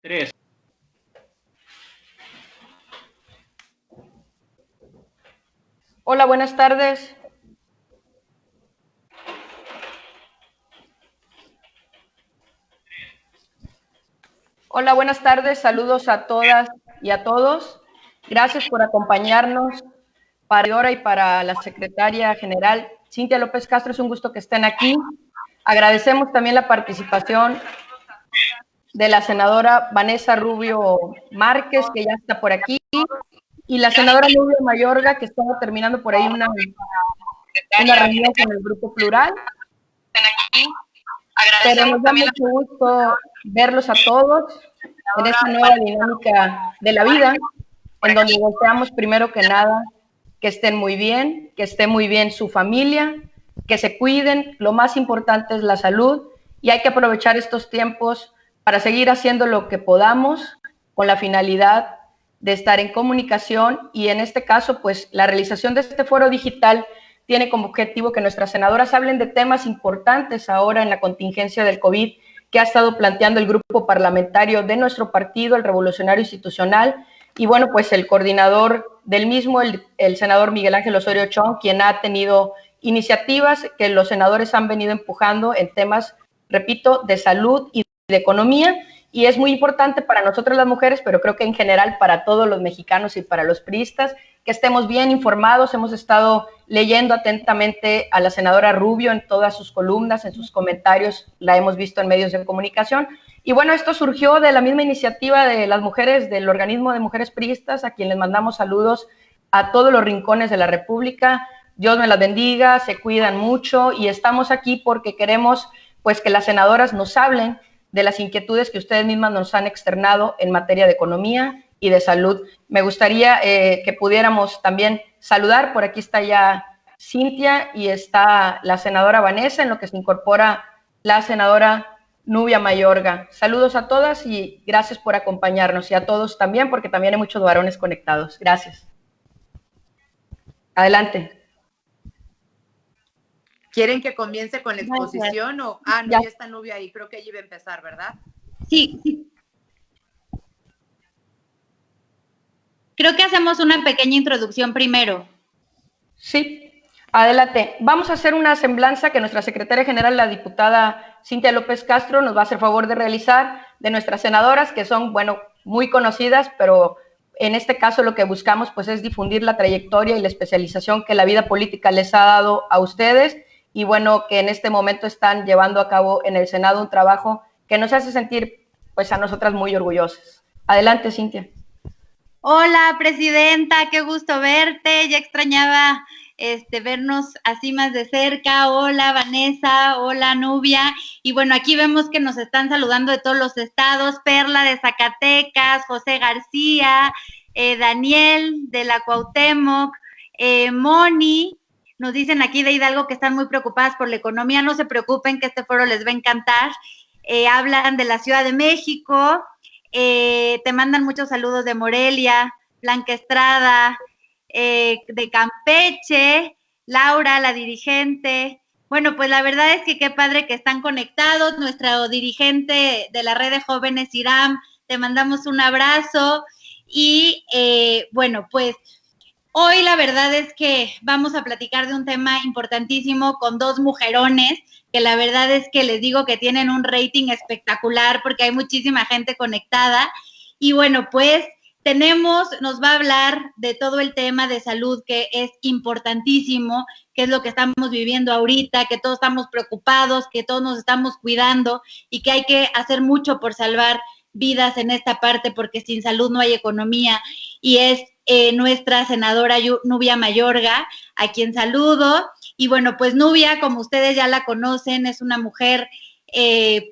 Tres. Hola, buenas tardes. Hola, buenas tardes. Saludos a todas y a todos. Gracias por acompañarnos para Dora y para la secretaria general Cintia López Castro. Es un gusto que estén aquí. Agradecemos también la participación de la senadora Vanessa Rubio Márquez, que ya está por aquí, y la senadora Nubia Mayorga, que estaba terminando por ahí una reunión con el Grupo Plural. Pero nos da mucho gusto verlos a todos en esta nueva dinámica de la vida, en donde deseamos primero que nada que estén muy bien, que esté muy bien su familia, que se cuiden. Lo más importante es la salud y hay que aprovechar estos tiempos para seguir haciendo lo que podamos con la finalidad de estar en comunicación y en este caso, pues la realización de este foro digital tiene como objetivo que nuestras senadoras hablen de temas importantes ahora en la contingencia del COVID que ha estado planteando el grupo parlamentario de nuestro partido, el Revolucionario Institucional, y bueno, pues el coordinador del mismo, el senador Miguel Ángel Osorio Chong, quien ha tenido iniciativas que los senadores han venido empujando en temas, repito, de salud y de economía, y es muy importante para nosotras las mujeres, pero creo que en general para todos los mexicanos y para los priistas, que estemos bien informados. Hemos estado leyendo atentamente a la senadora Rubio en todas sus columnas, en sus comentarios, la hemos visto en medios de comunicación. Y bueno, esto surgió de la misma iniciativa de las mujeres del organismo de mujeres priistas, a quien les mandamos saludos a todos los rincones de la República. Dios me las bendiga, se cuidan mucho y estamos aquí porque queremos pues que las senadoras nos hablen de las inquietudes que ustedes mismas nos han externado en materia de economía y de salud. Me gustaría que pudiéramos también saludar, por aquí está ya Cintia y está la senadora Vanessa, en lo que se incorpora la senadora Nubia Mayorga. Saludos a todas y gracias por acompañarnos y a todos también, porque también hay muchos varones conectados. Gracias. Adelante. ¿Quieren que comience con la exposición o...? Ah, no, ya está Nubia ahí. Creo que ella iba a empezar, ¿verdad? Sí. Creo que hacemos una pequeña introducción primero. Sí, adelante. Vamos a hacer una semblanza que nuestra secretaria general, la diputada Cintia López Castro, nos va a hacer favor de realizar de nuestras senadoras, que son, bueno, muy conocidas, pero en este caso lo que buscamos pues es difundir la trayectoria y la especialización que la vida política les ha dado a ustedes y bueno, que en este momento están llevando a cabo en el Senado un trabajo que nos hace sentir pues a nosotras muy orgullosas. Adelante, Cintia. Hola, presidenta, qué gusto verte. Ya extrañaba vernos así más de cerca. Hola, Vanessa. Hola, Nubia. Y bueno, aquí vemos que nos están saludando de todos los estados. Perla de Zacatecas, José García, Daniel de la Cuauhtémoc, Moni. Nos dicen aquí de Hidalgo que están muy preocupadas por la economía. No se preocupen, que este foro les va a encantar. Hablan de la Ciudad de México. Te mandan muchos saludos de Morelia, Blanca Estrada, de Campeche, Laura, la dirigente. Bueno, pues la verdad es que qué padre que están conectados. Nuestro dirigente de la red de jóvenes, Iram, te mandamos un abrazo. Y bueno, pues hoy la verdad es que vamos a platicar de un tema importantísimo con dos mujerones que la verdad es que les digo que tienen un rating espectacular porque hay muchísima gente conectada. Y bueno, pues nos va a hablar de todo el tema de salud que es importantísimo, que es lo que estamos viviendo ahorita, que todos estamos preocupados, que todos nos estamos cuidando y que hay que hacer mucho por salvar vidas en esta parte porque sin salud no hay economía. Y es nuestra senadora Nubia Mayorga, a quien saludo. Y bueno, pues Nubia, como ustedes ya la conocen, es una mujer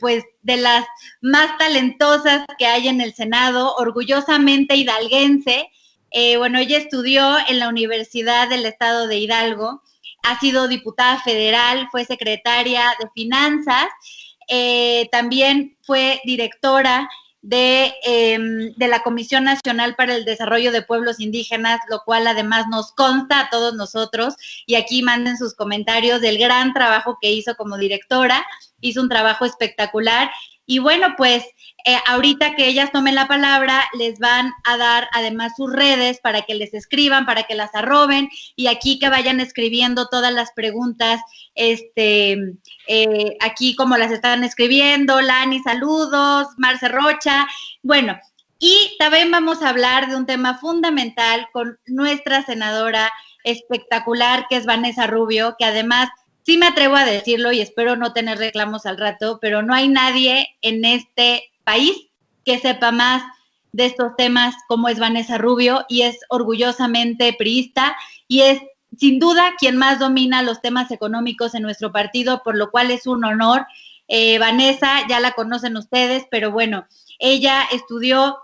pues de las más talentosas que hay en el Senado, orgullosamente hidalguense. Bueno, ella estudió en la Universidad del Estado de Hidalgo, ha sido diputada federal, fue secretaria de Finanzas, también fue directora de la Comisión Nacional para el Desarrollo de Pueblos Indígenas, lo cual además nos consta a todos nosotros, y aquí manden sus comentarios del gran trabajo que hizo como directora, hizo un trabajo espectacular, Y bueno, pues ahorita que ellas tomen la palabra, les van a dar además sus redes para que les escriban, para que las arroben, y aquí que vayan escribiendo todas las preguntas, aquí como las están escribiendo, Lani, saludos, Marce Rocha, bueno, y también vamos a hablar de un tema fundamental con nuestra senadora espectacular, que es Vanessa Rubio, que además, sí me atrevo a decirlo y espero no tener reclamos al rato, pero no hay nadie en este país que sepa más de estos temas como es Vanessa Rubio, y es orgullosamente priista y es sin duda quien más domina los temas económicos en nuestro partido, por lo cual es un honor. Vanessa, ya la conocen ustedes, pero bueno, ella estudió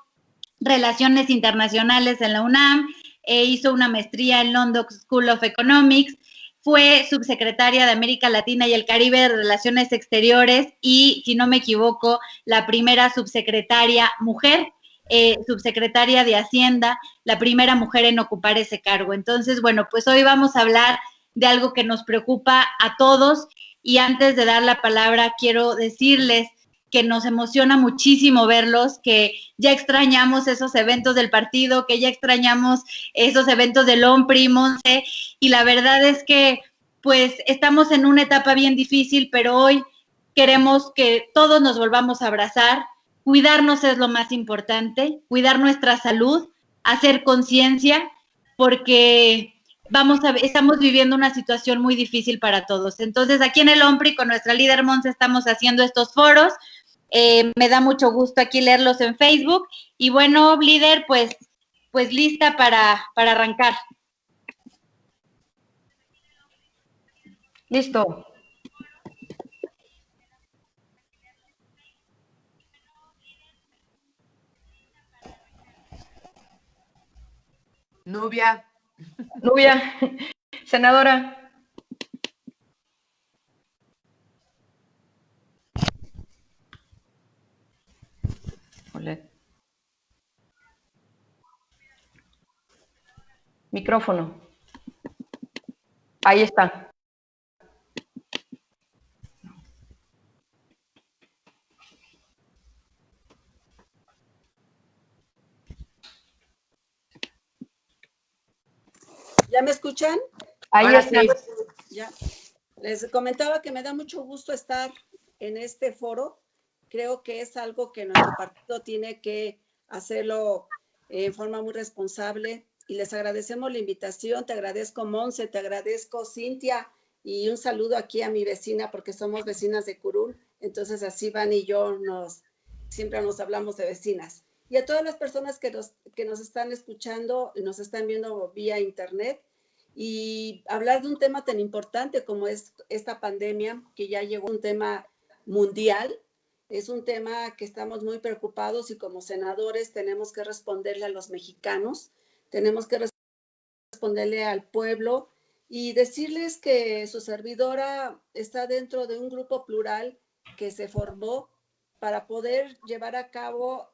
Relaciones Internacionales en la UNAM, hizo una maestría en London School of Economics, fue subsecretaria de América Latina y el Caribe de Relaciones Exteriores y, si no me equivoco, la primera subsecretaria mujer, subsecretaria de Hacienda, la primera mujer en ocupar ese cargo. Entonces, bueno, pues hoy vamos a hablar de algo que nos preocupa a todos, y antes de dar la palabra quiero decirles que nos emociona muchísimo verlos, que ya extrañamos esos eventos del partido, que ya extrañamos esos eventos del OMPRI, Monse, y la verdad es que pues estamos en una etapa bien difícil, pero hoy queremos que todos nos volvamos a abrazar. Cuidarnos es lo más importante, cuidar nuestra salud, hacer conciencia, porque estamos viviendo una situación muy difícil para todos. Entonces, aquí en el OMPRI, con nuestra líder Monse, estamos haciendo estos foros. Me da mucho gusto aquí leerlos en Facebook. Y bueno, líder, pues lista para arrancar. Listo. Nubia. Nubia, senadora. Micrófono. Ahí está. ¿Ya me escuchan? Ahí Ahora está. sí. Ya. Les comentaba que me da mucho gusto estar en este foro. Creo que es algo que nuestro partido tiene que hacerlo en forma muy responsable, y les agradecemos la invitación. Te agradezco, Monse, te agradezco, Cintia, y un saludo aquí a mi vecina, porque somos vecinas de Curul. Entonces así Van y yo siempre nos hablamos de vecinas. Y a todas las personas que nos están escuchando y nos están viendo vía internet, y hablar de un tema tan importante como es esta pandemia, que ya llegó un tema mundial. Es un tema que estamos muy preocupados, y como senadores tenemos que responderle a los mexicanos, tenemos que responderle al pueblo, y decirles que su servidora está dentro de un grupo plural que se formó para poder llevar a cabo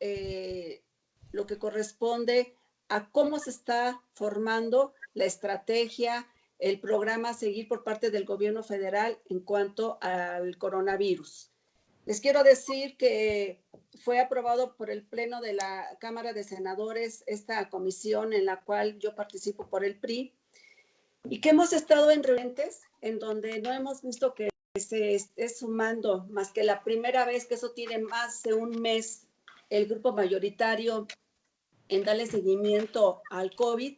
lo que corresponde a cómo se está formando la estrategia, el programa a seguir por parte del gobierno federal en cuanto al coronavirus. Les quiero decir que fue aprobado por el Pleno de la Cámara de Senadores esta comisión en la cual yo participo por el PRI, y que hemos estado en reuniones en donde no hemos visto que se esté sumando, más que la primera vez, que eso tiene más de un mes, el grupo mayoritario en darle seguimiento al COVID.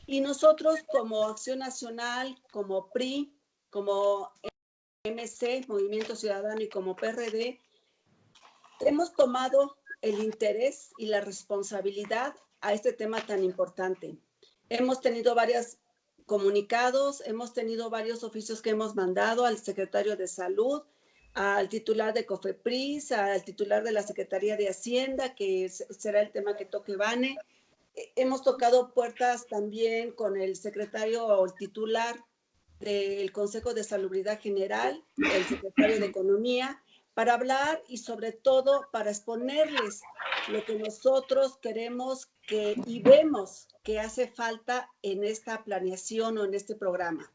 Y nosotros como Acción Nacional, como PRI, como MC, Movimiento Ciudadano, y como PRD, hemos tomado el interés y la responsabilidad a este tema tan importante. Hemos tenido varios comunicados, hemos tenido varios oficios que hemos mandado al secretario de Salud, al titular de COFEPRIS, al titular de la Secretaría de Hacienda, que será el tema que toque Vane. Hemos tocado puertas también con el secretario o el titular del Consejo de Salubridad General, el secretario de Economía, para hablar y sobre todo para exponerles lo que nosotros queremos y vemos que hace falta en esta planeación o en este programa.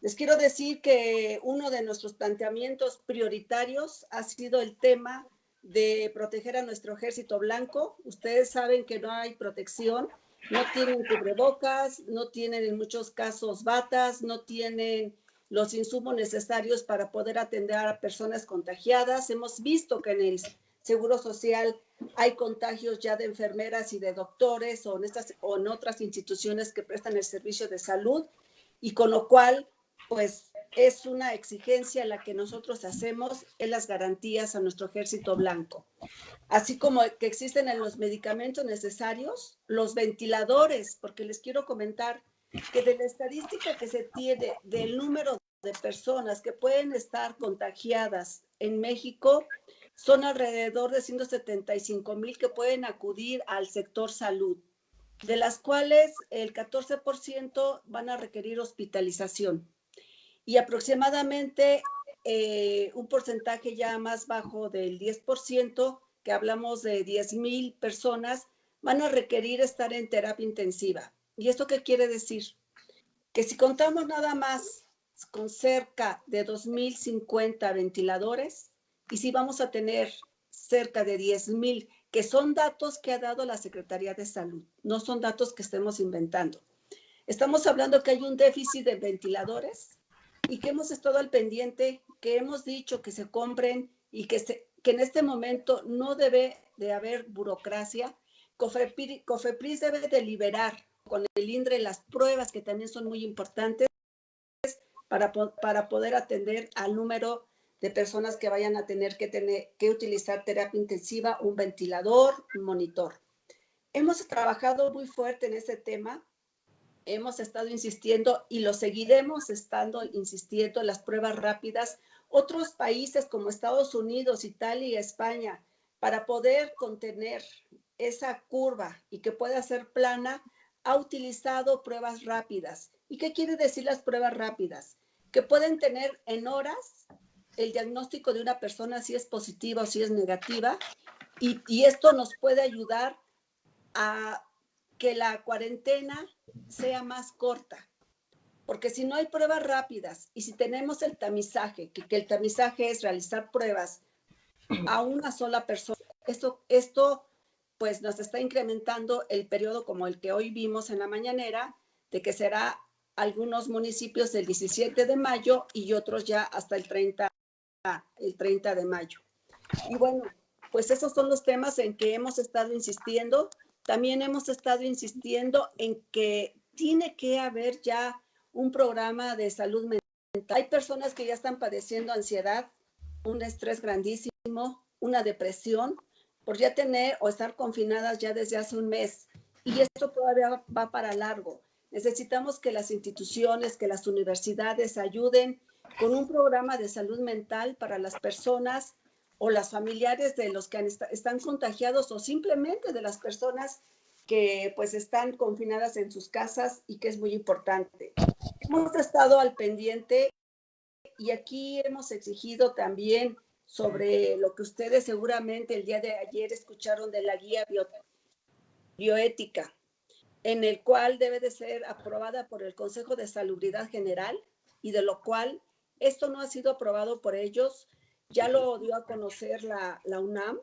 Les quiero decir que uno de nuestros planteamientos prioritarios ha sido el tema de proteger a nuestro ejército blanco. Ustedes saben que no hay protección, no tienen cubrebocas, no tienen en muchos casos batas, no tienen los insumos necesarios para poder atender a personas contagiadas. Hemos visto que en el Seguro Social hay contagios ya de enfermeras y de doctores o en otras instituciones que prestan el servicio de salud, y con lo cual, pues, es una exigencia la que nosotros hacemos en las garantías a nuestro ejército blanco. Así como que existen en los medicamentos necesarios, los ventiladores, porque les quiero comentar que de la estadística que se tiene del número de personas que pueden estar contagiadas en México, son alrededor de 175,000 que pueden acudir al sector salud, de las cuales el 14% van a requerir hospitalización y aproximadamente un porcentaje ya más bajo del 10%, que hablamos de 10,000 personas, van a requerir estar en terapia intensiva. ¿Y esto qué quiere decir? Que si contamos nada más con cerca de 2,050 ventiladores, y si vamos a tener cerca de 10,000, que son datos que ha dado la Secretaría de Salud, no son datos que estemos inventando. Estamos hablando que hay un déficit de ventiladores y que hemos estado al pendiente, que hemos dicho que se compren y que en este momento no debe de haber burocracia. COFEPRIS debe de liberar con el INDRE las pruebas que también son muy importantes para poder atender al número de personas que vayan a tener que utilizar terapia intensiva, un ventilador, un monitor. Hemos trabajado muy fuerte en ese tema, hemos estado insistiendo y lo seguiremos estando insistiendo en las pruebas rápidas. Otros países como Estados Unidos, Italia y España, para poder contener esa curva y que pueda ser plana, ha utilizado pruebas rápidas. ¿Y qué quiere decir las pruebas rápidas? Que pueden tener en horas el diagnóstico de una persona si es positiva o si es negativa, y esto nos puede ayudar a que la cuarentena sea más corta, porque si no hay pruebas rápidas y si tenemos el tamizaje, que el tamizaje es realizar pruebas a una sola persona, esto pues nos está incrementando el periodo como el que hoy vimos en la mañanera, de que será algunos municipios el 17 de mayo y otros ya hasta el 30 de mayo. Y bueno, pues esos son los temas en que hemos estado insistiendo. También hemos estado insistiendo en que tiene que haber ya un programa de salud mental. Hay personas que ya están padeciendo ansiedad, un estrés grandísimo, una depresión, por ya tener o estar confinadas ya desde hace un mes. Y esto todavía va para largo. Necesitamos que las instituciones, que las universidades ayuden con un programa de salud mental para las personas o las familiares de los que están contagiados o simplemente de las personas que pues están confinadas en sus casas, y que es muy importante. Hemos estado al pendiente y aquí hemos exigido también sobre lo que ustedes seguramente el día de ayer escucharon de la guía bioética, en el cual debe de ser aprobada por el Consejo de Salubridad General, y de lo cual esto no ha sido aprobado por ellos. Ya lo dio a conocer la UNAM.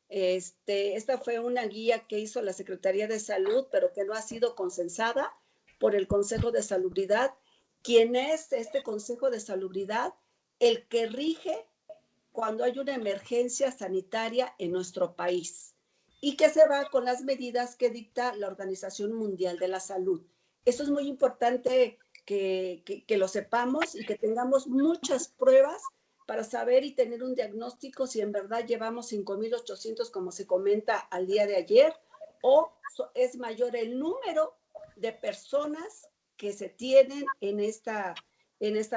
Esta fue una guía que hizo la Secretaría de Salud, pero que no ha sido consensada por el Consejo de Salubridad. ¿Quién es este Consejo de Salubridad? El que rige cuando hay una emergencia sanitaria en nuestro país, y que se va con las medidas que dicta la Organización Mundial de la Salud. Eso es muy importante que lo sepamos y que tengamos muchas pruebas para saber y tener un diagnóstico si en verdad llevamos 5,800, como se comenta al día de ayer, o es mayor el número de personas que se tienen en esta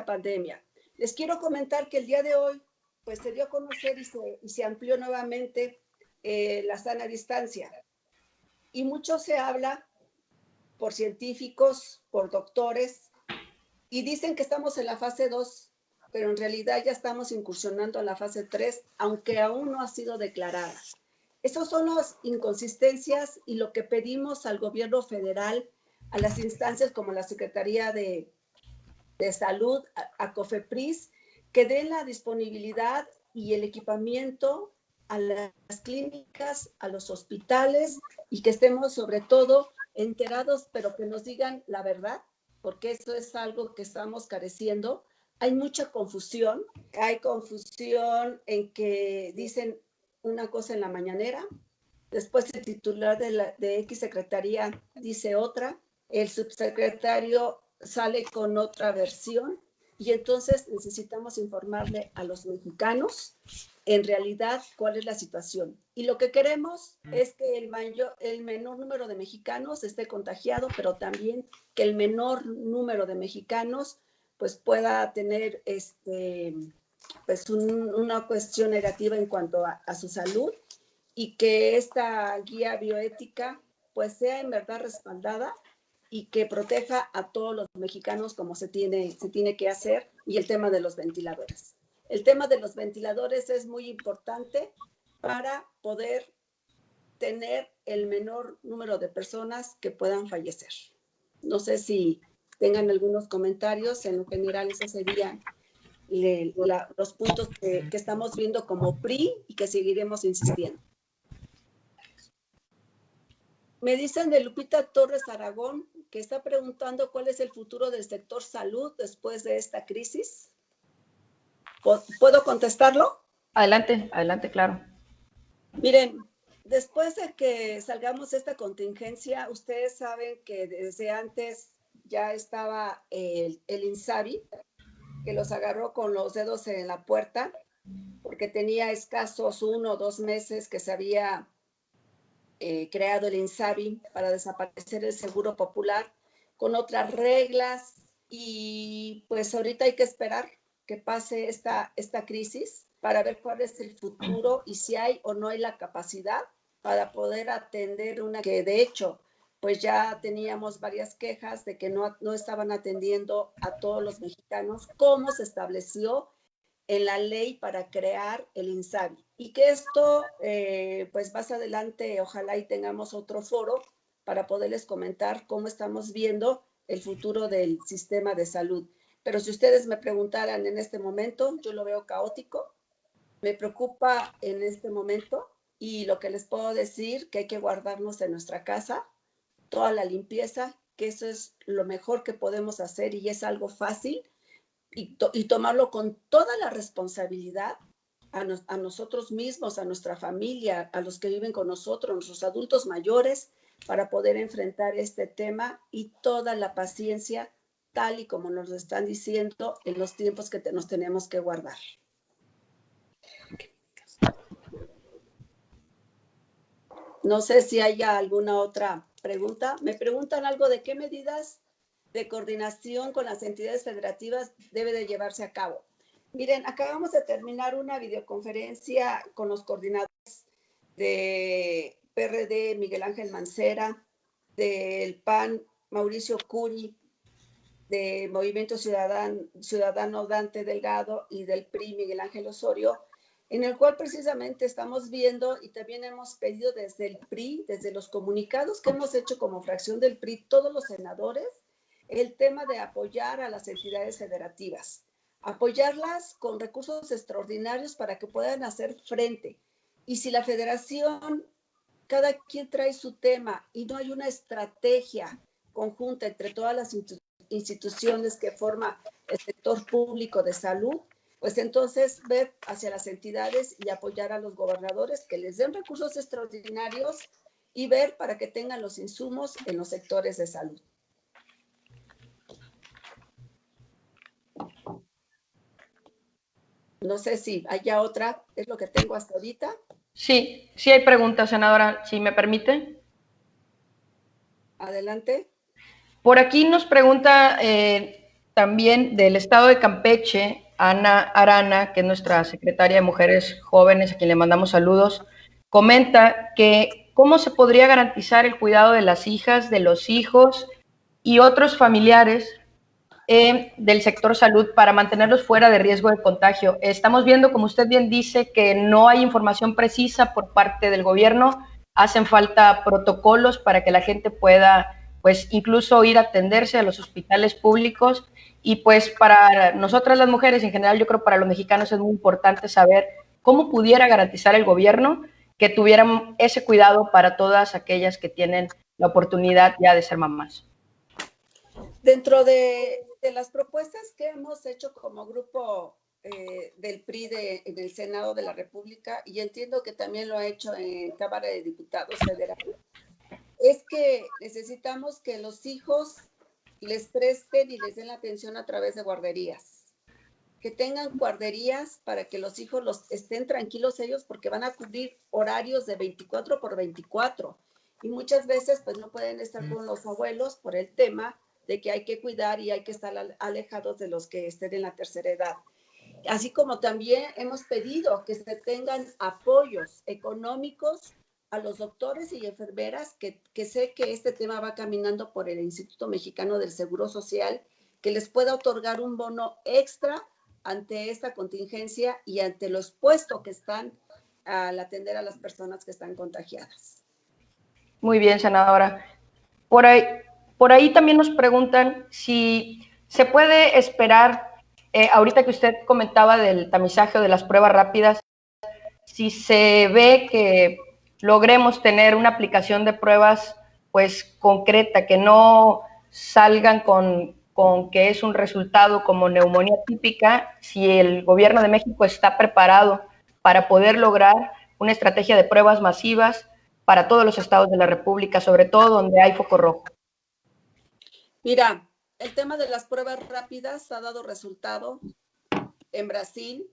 pandemia. Les quiero comentar que el día de hoy pues se dio a conocer y se amplió nuevamente la sana distancia. Y mucho se habla por científicos, por doctores, y dicen que estamos en la fase 2, pero en realidad ya estamos incursionando en la fase 3, aunque aún no ha sido declarada. Esas son las inconsistencias y lo que pedimos al gobierno federal, a las instancias como la Secretaría de Salud, a COFEPRIS, que den la disponibilidad y el equipamiento a las clínicas, a los hospitales, y que estemos sobre todo enterados, pero que nos digan la verdad, porque eso es algo que estamos careciendo. Hay mucha confusión, hay confusión en que dicen una cosa en la mañanera, después el titular de X secretaría dice otra, el subsecretario sale con otra versión, y entonces necesitamos informarle a los mexicanos en realidad cuál es la situación. Y lo que queremos es que el menor número de mexicanos esté contagiado, pero también que el menor número de mexicanos pues pueda tener pues una cuestión negativa en cuanto a su salud, y que esta guía bioética pues sea en verdad respaldada y que proteja a todos los mexicanos como se tiene que hacer. Y el tema de los ventiladores. El tema de los ventiladores es muy importante para poder tener el menor número de personas que puedan fallecer. No sé si tengan algunos comentarios. En lo general, esos serían los puntos que estamos viendo como PRI y que seguiremos insistiendo. Me dicen de Lupita Torres Aragón, que está preguntando cuál es el futuro del sector salud después de esta crisis. ¿Puedo contestarlo? Adelante, adelante, claro. Miren, después de que salgamos de esta contingencia, ustedes saben que desde antes ya estaba el INSABI, que los agarró con los dedos en la puerta, porque tenía escasos 1 o 2 meses que se había creado el INSABI para desaparecer el Seguro Popular con otras reglas, y pues ahorita hay que esperar que pase esta crisis para ver cuál es el futuro y si hay o no hay la capacidad para poder atender una que de hecho pues ya teníamos varias quejas de que no estaban atendiendo a todos los mexicanos como se estableció en la ley para crear el INSABI. Y que esto, pues más adelante, ojalá y tengamos otro foro para poderles comentar cómo estamos viendo el futuro del sistema de salud. Pero si ustedes me preguntaran en este momento, yo lo veo caótico, me preocupa en este momento, y lo que les puedo decir, que hay que guardarnos en nuestra casa, toda la limpieza, que eso es lo mejor que podemos hacer y es algo fácil, y tomarlo con toda la responsabilidad a nosotros mismos, a nuestra familia, a los que viven con nosotros, nuestros adultos mayores, para poder enfrentar este tema, y toda la paciencia, tal y como nos lo están diciendo, en los tiempos que nos tenemos que guardar. No sé si haya alguna otra pregunta. Me preguntan algo de qué medidas de coordinación con las entidades federativas debe de llevarse a cabo. Miren, acabamos de terminar una videoconferencia con los coordinadores de PRD, Miguel Ángel Mancera, del PAN, Mauricio Curi, de Movimiento Ciudadano Dante Delgado, y del PRI, Miguel Ángel Osorio, en el cual precisamente estamos viendo, y también hemos pedido desde el PRI, desde los comunicados que hemos hecho como fracción del PRI, todos los senadores, el tema de apoyar a las entidades federativas, apoyarlas con recursos extraordinarios para que puedan hacer frente. Y si la federación, cada quien trae su tema y no hay una estrategia conjunta entre todas las instituciones que forma el sector público de salud, pues entonces ver hacia las entidades y apoyar a los gobernadores que les den recursos extraordinarios y ver para que tengan los insumos en los sectores de salud. No sé si haya otra, es lo que tengo hasta ahorita. Sí, sí hay preguntas, senadora, si me permite. Adelante. Por aquí nos pregunta también del estado de Campeche, Ana Arana, que es nuestra secretaria de Mujeres Jóvenes, a quien le mandamos saludos, comenta que cómo se podría garantizar el cuidado de las hijas, de los hijos y otros familiares del sector salud para mantenerlos fuera de riesgo de contagio. Estamos viendo, como usted bien dice, que no hay información precisa por parte del gobierno, hacen falta protocolos para que la gente pueda, pues, incluso ir a atenderse a los hospitales públicos, y pues para nosotras las mujeres, en general yo creo para los mexicanos es muy importante saber ¿cómo pudiera garantizar el gobierno que tuvieran ese cuidado para todas aquellas que tienen la oportunidad ya de ser mamás? Dentro de las propuestas que hemos hecho como grupo del PRI en el Senado de la República, y entiendo que también lo ha hecho en Cámara de Diputados Federal, es que necesitamos que los hijos les presten y les den la atención a través de guarderías. Que tengan guarderías para que los hijos estén tranquilos ellos, porque van a cubrir horarios de 24 por 24. Y muchas veces pues no pueden estar con los abuelos por el tema de que hay que cuidar y hay que estar alejados de los que estén en la tercera edad. Así como también hemos pedido que se tengan apoyos económicos a los doctores y enfermeras, que sé que este tema va caminando por el Instituto Mexicano del Seguro Social, que les pueda otorgar un bono extra ante esta contingencia y ante lo expuesto que están al atender a las personas que están contagiadas. Muy bien, senadora. Por ahí también nos preguntan si se puede esperar, ahorita que usted comentaba del tamizaje o de las pruebas rápidas, si se ve que logremos tener una aplicación de pruebas pues concreta, que no salgan con que es un resultado como neumonía típica, si el gobierno de México está preparado para poder lograr una estrategia de pruebas masivas para todos los estados de la República, sobre todo donde hay foco rojo. Mira, el tema de las pruebas rápidas ha dado resultado en Brasil,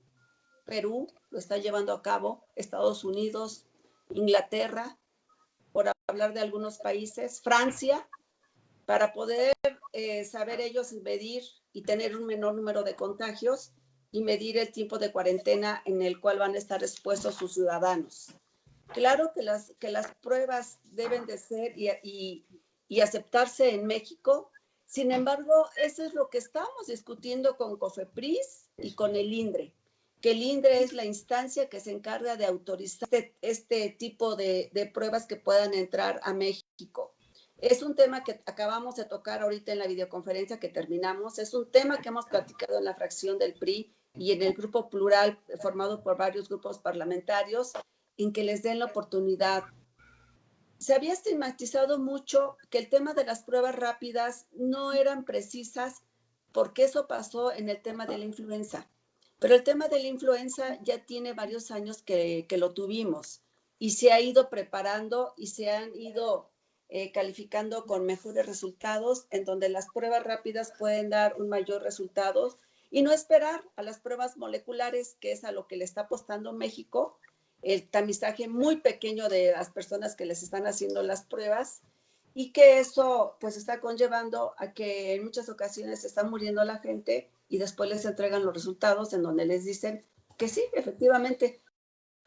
Perú lo está llevando a cabo, Estados Unidos, Inglaterra, por hablar de algunos países, Francia, para poder saber ellos y medir y tener un menor número de contagios y medir el tiempo de cuarentena en el cual van a estar expuestos sus ciudadanos. Claro que las pruebas deben de ser y aceptarse en México. Sin embargo, eso es lo que estamos discutiendo con COFEPRIS y con el INDRE, que el INDRE es la instancia que se encarga de autorizar este tipo de pruebas que puedan entrar a México. Es un tema que acabamos de tocar ahorita en la videoconferencia que terminamos, es un tema que hemos platicado en la fracción del PRI y en el grupo plural formado por varios grupos parlamentarios, en que les den la oportunidad. Se había estigmatizado mucho que el tema de las pruebas rápidas no eran precisas, porque eso pasó en el tema de la influenza. Pero el tema de la influenza ya tiene varios años que lo tuvimos y se ha ido preparando y se han ido calificando con mejores resultados, en donde las pruebas rápidas pueden dar un mayor resultado y no esperar a las pruebas moleculares, que es a lo que le está apostando México, el tamizaje muy pequeño de las personas que les están haciendo las pruebas, y que eso pues está conllevando a que en muchas ocasiones está muriendo la gente y después les entregan los resultados en donde les dicen que sí, efectivamente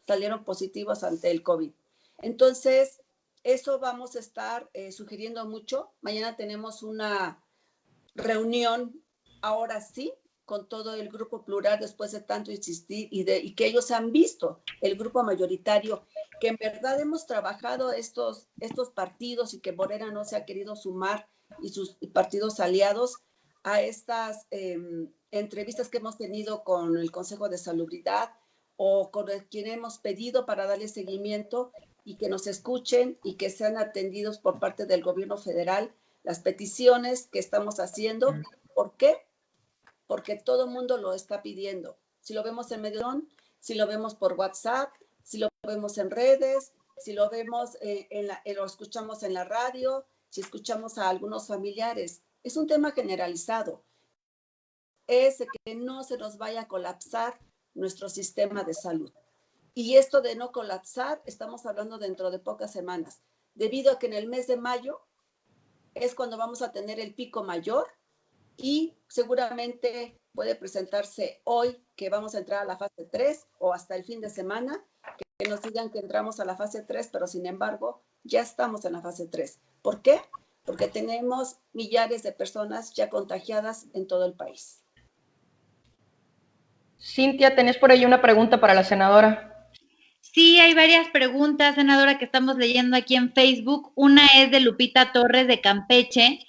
salieron positivos ante el COVID. Entonces, eso vamos a estar sugiriendo mucho. Mañana tenemos una reunión, ahora sí, con todo el grupo plural después de tanto insistir y que ellos han visto, el grupo mayoritario, que en verdad hemos trabajado estos partidos y que Morena no se ha querido sumar y sus partidos aliados a estas entrevistas que hemos tenido con el Consejo de Salubridad o con quien hemos pedido para darle seguimiento y que nos escuchen y que sean atendidos por parte del gobierno federal las peticiones que estamos haciendo. ¿Por qué? Porque todo el mundo lo está pidiendo. Si lo vemos en medio, si lo vemos por WhatsApp, si lo vemos en redes, si lo vemos lo escuchamos en la radio, si escuchamos a algunos familiares. Es un tema generalizado. Es que no se nos vaya a colapsar nuestro sistema de salud. Y esto de no colapsar, estamos hablando dentro de pocas semanas, debido a que en el mes de mayo es cuando vamos a tener el pico mayor y seguramente puede presentarse hoy que vamos a entrar a la fase 3 o hasta el fin de semana, que nos digan que entramos a la fase 3, pero sin embargo ya estamos en la fase 3. ¿Por qué? Porque tenemos millares de personas ya contagiadas en todo el país. Cintia, tenés por ahí una pregunta para la senadora. Sí, hay varias preguntas, senadora, que estamos leyendo aquí en Facebook. Una es de Lupita Torres de Campeche,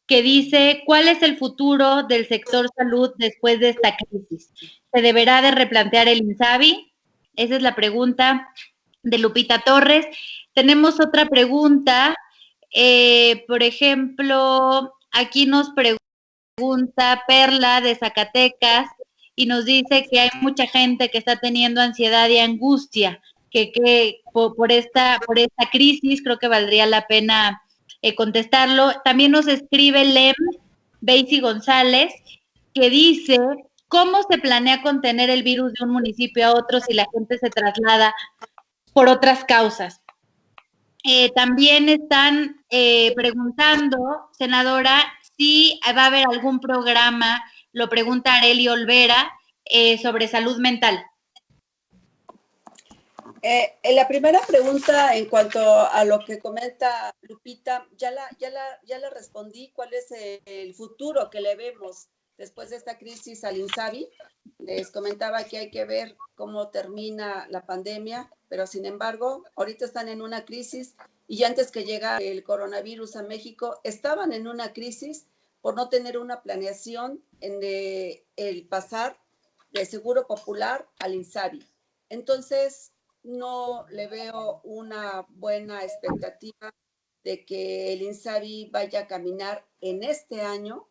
que dice, ¿cuál es el futuro del sector salud después de esta crisis? ¿Se deberá de replantear el INSABI? Esa es la pregunta de Lupita Torres. Tenemos otra pregunta. Por ejemplo, aquí nos pregunta Perla de Zacatecas y nos dice que hay mucha gente que está teniendo ansiedad y angustia, que por esta crisis creo que valdría la pena contestarlo. También nos escribe Lem Beisy González, que dice, ¿cómo se planea contener el virus de un municipio a otro si la gente se traslada por otras causas? También están preguntando, senadora, si va a haber algún programa, lo pregunta Areli Olvera, sobre salud mental. En la primera pregunta, en cuanto a lo que comenta Lupita, ya la respondí. ¿Cuál es el futuro que le vemos después de esta crisis al INSABI? Les comentaba que hay que ver cómo termina la pandemia, pero sin embargo, ahorita están en una crisis y antes que llegara el coronavirus a México, estaban en una crisis por no tener una planeación en el pasar del Seguro Popular al INSABI. Entonces, no le veo una buena expectativa de que el INSABI vaya a caminar en este año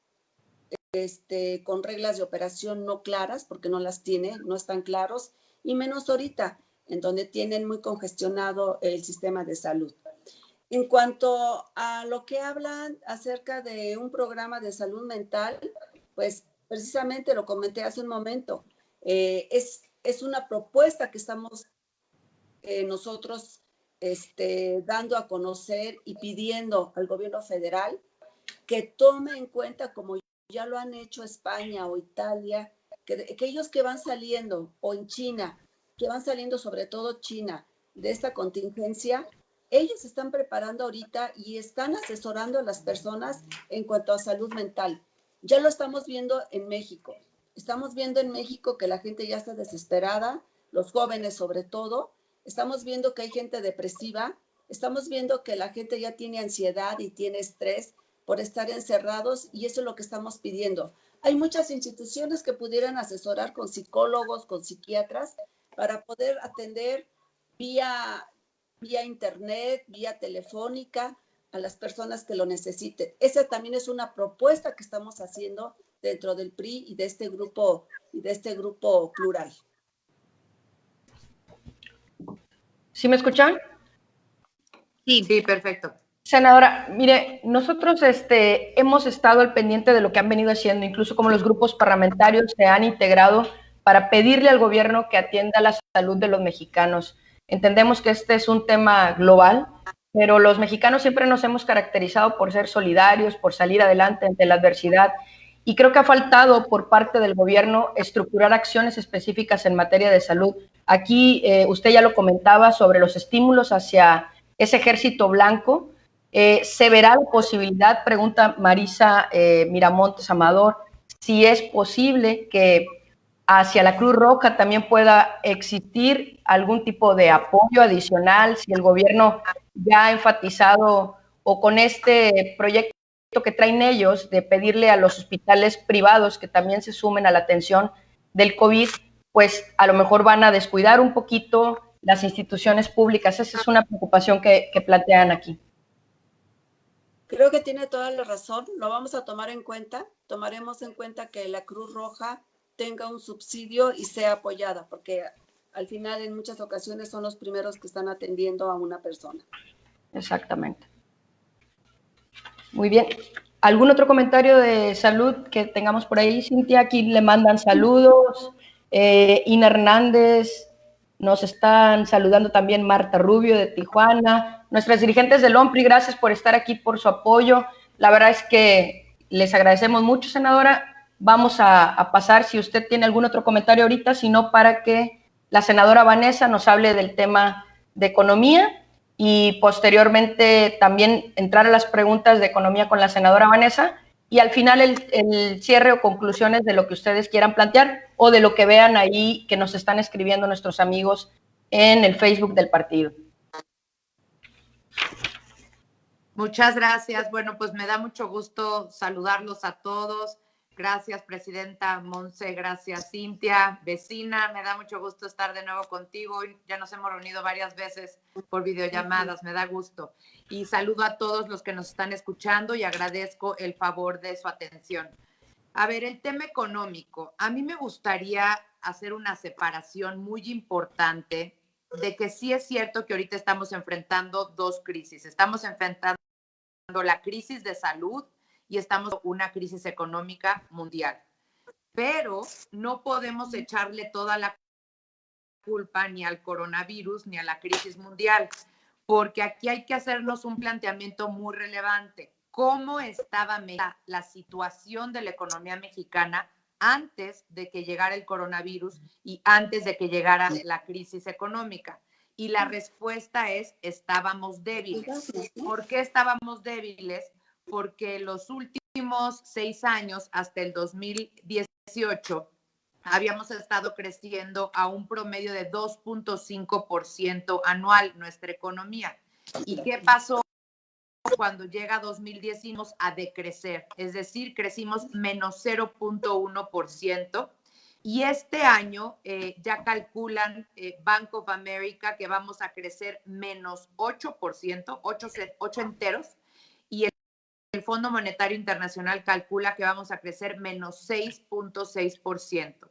con reglas de operación no claras, porque no las tiene, no están claros, y menos ahorita, en donde tienen muy congestionado el sistema de salud. En cuanto a lo que hablan acerca de un programa de salud mental, pues precisamente lo comenté hace un momento, es una propuesta que estamos nosotros dando a conocer y pidiendo al gobierno federal que tome en cuenta, como ya lo han hecho España o Italia, que ellos que van saliendo, o en China, que van saliendo sobre todo China, de esta contingencia, ellos están preparando ahorita y están asesorando a las personas en cuanto a salud mental. Ya lo estamos viendo en México. Estamos viendo en México que la gente ya está desesperada, los jóvenes sobre todo. Estamos viendo que hay gente depresiva, estamos viendo que la gente ya tiene ansiedad y tiene estrés por estar encerrados, y eso es lo que estamos pidiendo. Hay muchas instituciones que pudieran asesorar con psicólogos, con psiquiatras, para poder atender vía internet, vía telefónica a las personas que lo necesiten. Esa también es una propuesta que estamos haciendo dentro del PRI y de este grupo plural. ¿Sí me escuchan? Sí, perfecto. Senadora, mire, nosotros hemos estado al pendiente de lo que han venido haciendo, incluso como los grupos parlamentarios se han integrado para pedirle al gobierno que atienda la salud de los mexicanos. Entendemos que este es un tema global, pero los mexicanos siempre nos hemos caracterizado por ser solidarios, por salir adelante ante la adversidad, y creo que ha faltado por parte del gobierno estructurar acciones específicas en materia de salud. Aquí usted ya lo comentaba sobre los estímulos hacia ese ejército blanco. ¿Se verá la posibilidad, pregunta Marisa Miramontes Amador, si es posible que hacia la Cruz Roja también pueda existir algún tipo de apoyo adicional, si el gobierno ya ha enfatizado o con este proyecto que traen ellos de pedirle a los hospitales privados que también se sumen a la atención del COVID, pues a lo mejor van a descuidar un poquito las instituciones públicas? Esa es una preocupación que plantean aquí. Creo que tiene toda la razón, lo vamos a tomar en cuenta, tomaremos en cuenta que la Cruz Roja tenga un subsidio y sea apoyada, porque al final en muchas ocasiones son los primeros que están atendiendo a una persona. Exactamente. Muy bien. ¿Algún otro comentario de salud que tengamos por ahí, Cintia? Aquí le mandan saludos. Ina Hernández, nos están saludando también Marta Rubio de Tijuana. Nuestras dirigentes del OMPRI, gracias por estar aquí, por su apoyo. La verdad es que les agradecemos mucho, senadora. Vamos a pasar, si usted tiene algún otro comentario ahorita, sino para que la senadora Vanessa nos hable del tema de economía y posteriormente también entrar a las preguntas de economía con la senadora Vanessa y al final el cierre o conclusiones de lo que ustedes quieran plantear o de lo que vean ahí que nos están escribiendo nuestros amigos en el Facebook del partido. Muchas gracias. Bueno, pues me da mucho gusto saludarlos a todos. Gracias, presidenta Monse, gracias, Cintia, vecina, me da mucho gusto estar de nuevo contigo. Hoy ya nos hemos reunido varias veces por videollamadas, me da gusto. Y saludo a todos los que nos están escuchando y agradezco el favor de su atención. A ver, el tema económico. A mí me gustaría hacer una separación muy importante de que sí es cierto que ahorita estamos enfrentando dos crisis. Estamos enfrentando la crisis de salud y estamos en una crisis económica mundial. Pero no podemos echarle toda la culpa ni al coronavirus ni a la crisis mundial, porque aquí hay que hacernos un planteamiento muy relevante. ¿Cómo estaba la situación de la economía mexicana antes de que llegara el coronavirus y antes de que llegara la crisis económica? Y la respuesta es, estábamos débiles. ¿Por qué estábamos débiles? Porque los últimos 6 años, hasta el 2018, habíamos estado creciendo a un promedio de 2.5% anual nuestra economía. ¿Y qué pasó cuando llega 2019 a decrecer? Es decir, crecimos menos 0.1%. Y este año ya calculan Bank of America que vamos a crecer menos 8%, 8 enteros, y el Fondo Monetario Internacional calcula que vamos a crecer menos 6.6%.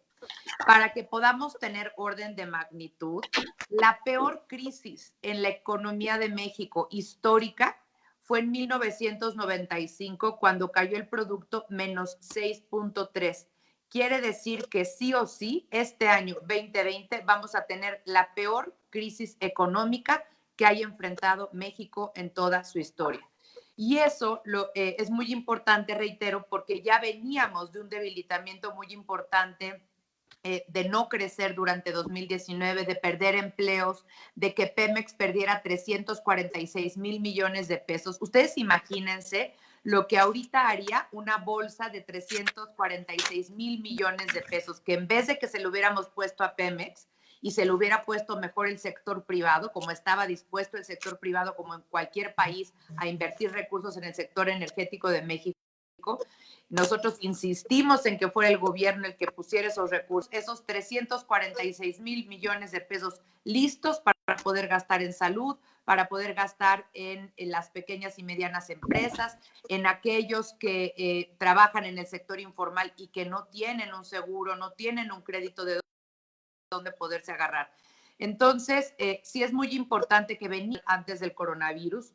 Para que podamos tener orden de magnitud, la peor crisis en la economía de México histórica fue en 1995, cuando cayó el producto menos 6.3%. Quiere decir que sí o sí, este año 2020 vamos a tener la peor crisis económica que haya enfrentado México en toda su historia. Y eso es muy importante, reitero, porque ya veníamos de un debilitamiento muy importante, de no crecer durante 2019, de perder empleos, de que Pemex perdiera 346,000 millones de pesos. Ustedes imagínense lo que ahorita haría una bolsa de 346,000 millones de pesos, que en vez de que se lo hubiéramos puesto a Pemex y se lo hubiera puesto mejor el sector privado, como estaba dispuesto el sector privado, como en cualquier país, a invertir recursos en el sector energético de México. Nosotros insistimos en que fuera el gobierno el que pusiera esos recursos, esos 346,000 millones de pesos listos para poder gastar en salud, para poder gastar en las pequeñas y medianas empresas, en aquellos que trabajan en el sector informal y que no tienen un seguro, no tienen un crédito de donde poderse agarrar. Entonces, sí es muy importante que venía antes del coronavirus.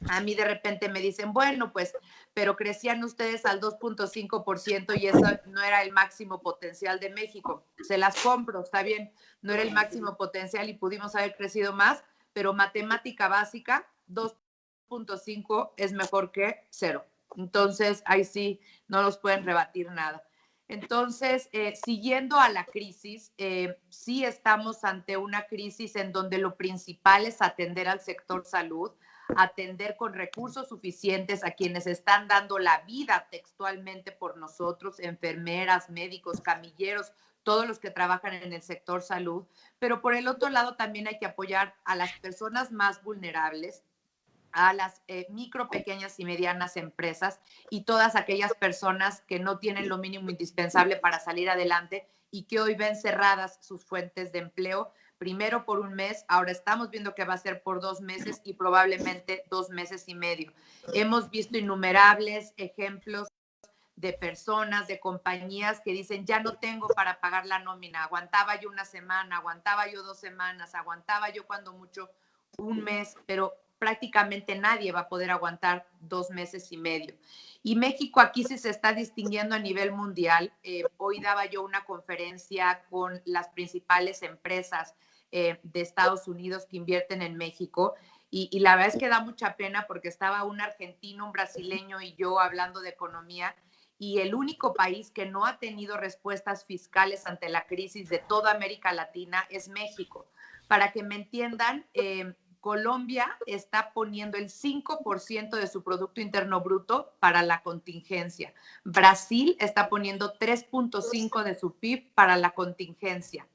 A mí de repente me dicen, bueno, pues, pero crecían ustedes al 2.5% y eso no era el máximo potencial de México. Se las compro, está bien, no era el máximo potencial y pudimos haber crecido más, pero matemática básica, 2.5 es mejor que 0. Entonces, ahí sí, no nos pueden rebatir nada. Entonces, siguiendo a la crisis, sí estamos ante una crisis en donde lo principal es atender al sector salud, atender con recursos suficientes a quienes están dando la vida textualmente por nosotros, enfermeras, médicos, camilleros, todos los que trabajan en el sector salud, pero por el otro lado también hay que apoyar a las personas más vulnerables, a las micro, pequeñas y medianas empresas y todas aquellas personas que no tienen lo mínimo indispensable para salir adelante y que hoy ven cerradas sus fuentes de empleo, primero por un mes, ahora estamos viendo que va a ser por 2 meses y probablemente 2 meses y medio. Hemos visto innumerables ejemplos de personas, de compañías que dicen, ya no tengo para pagar la nómina, aguantaba yo una semana, aguantaba yo 2 semanas, aguantaba yo cuando mucho un mes, pero prácticamente nadie va a poder aguantar 2 meses y medio. Y México aquí sí se está distinguiendo a nivel mundial. Hoy daba yo una conferencia con las principales empresas de Estados Unidos que invierten en México y la verdad es que da mucha pena porque estaba un argentino, un brasileño y yo hablando de economía y el único país que no ha tenido respuestas fiscales ante la crisis de toda América Latina es México. Para que me entiendan, Colombia está poniendo el 5% de su Producto Interno Bruto para la contingencia. Brasil está poniendo 3.5% de su PIB para la contingencia.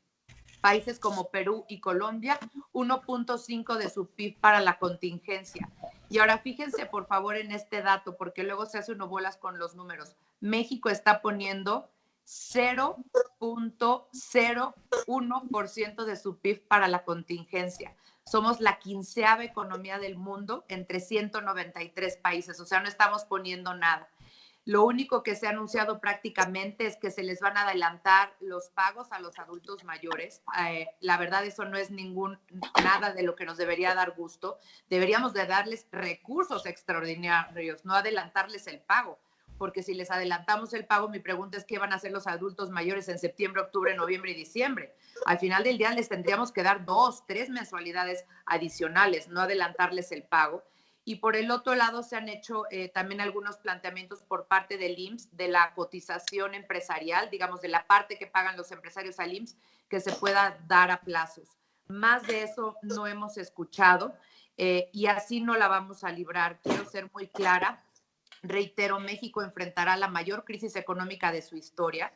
Países como Perú y Colombia, 1.5% de su PIB para la contingencia. Y ahora fíjense por favor en este dato, porque luego se hace uno bolas con los números. México está poniendo 0.01% de su PIB para la contingencia. Somos la 15ª economía del mundo entre 193 países, o sea, no estamos poniendo nada. Lo único que se ha anunciado prácticamente es que se les van a adelantar los pagos a los adultos mayores. La verdad, eso no es nada de lo que nos debería dar gusto. Deberíamos de darles recursos extraordinarios, no adelantarles el pago. Porque si les adelantamos el pago, mi pregunta es qué van a hacer los adultos mayores en septiembre, octubre, noviembre y diciembre. Al final del día les tendríamos que dar 2, 3 mensualidades adicionales, no adelantarles el pago. Y por el otro lado se han hecho también algunos planteamientos por parte del IMSS de la cotización empresarial, digamos, de la parte que pagan los empresarios al IMSS, que se pueda dar a plazos. Más de eso no hemos escuchado y así no la vamos a librar. Quiero ser muy clara. Reitero, México enfrentará la mayor crisis económica de su historia.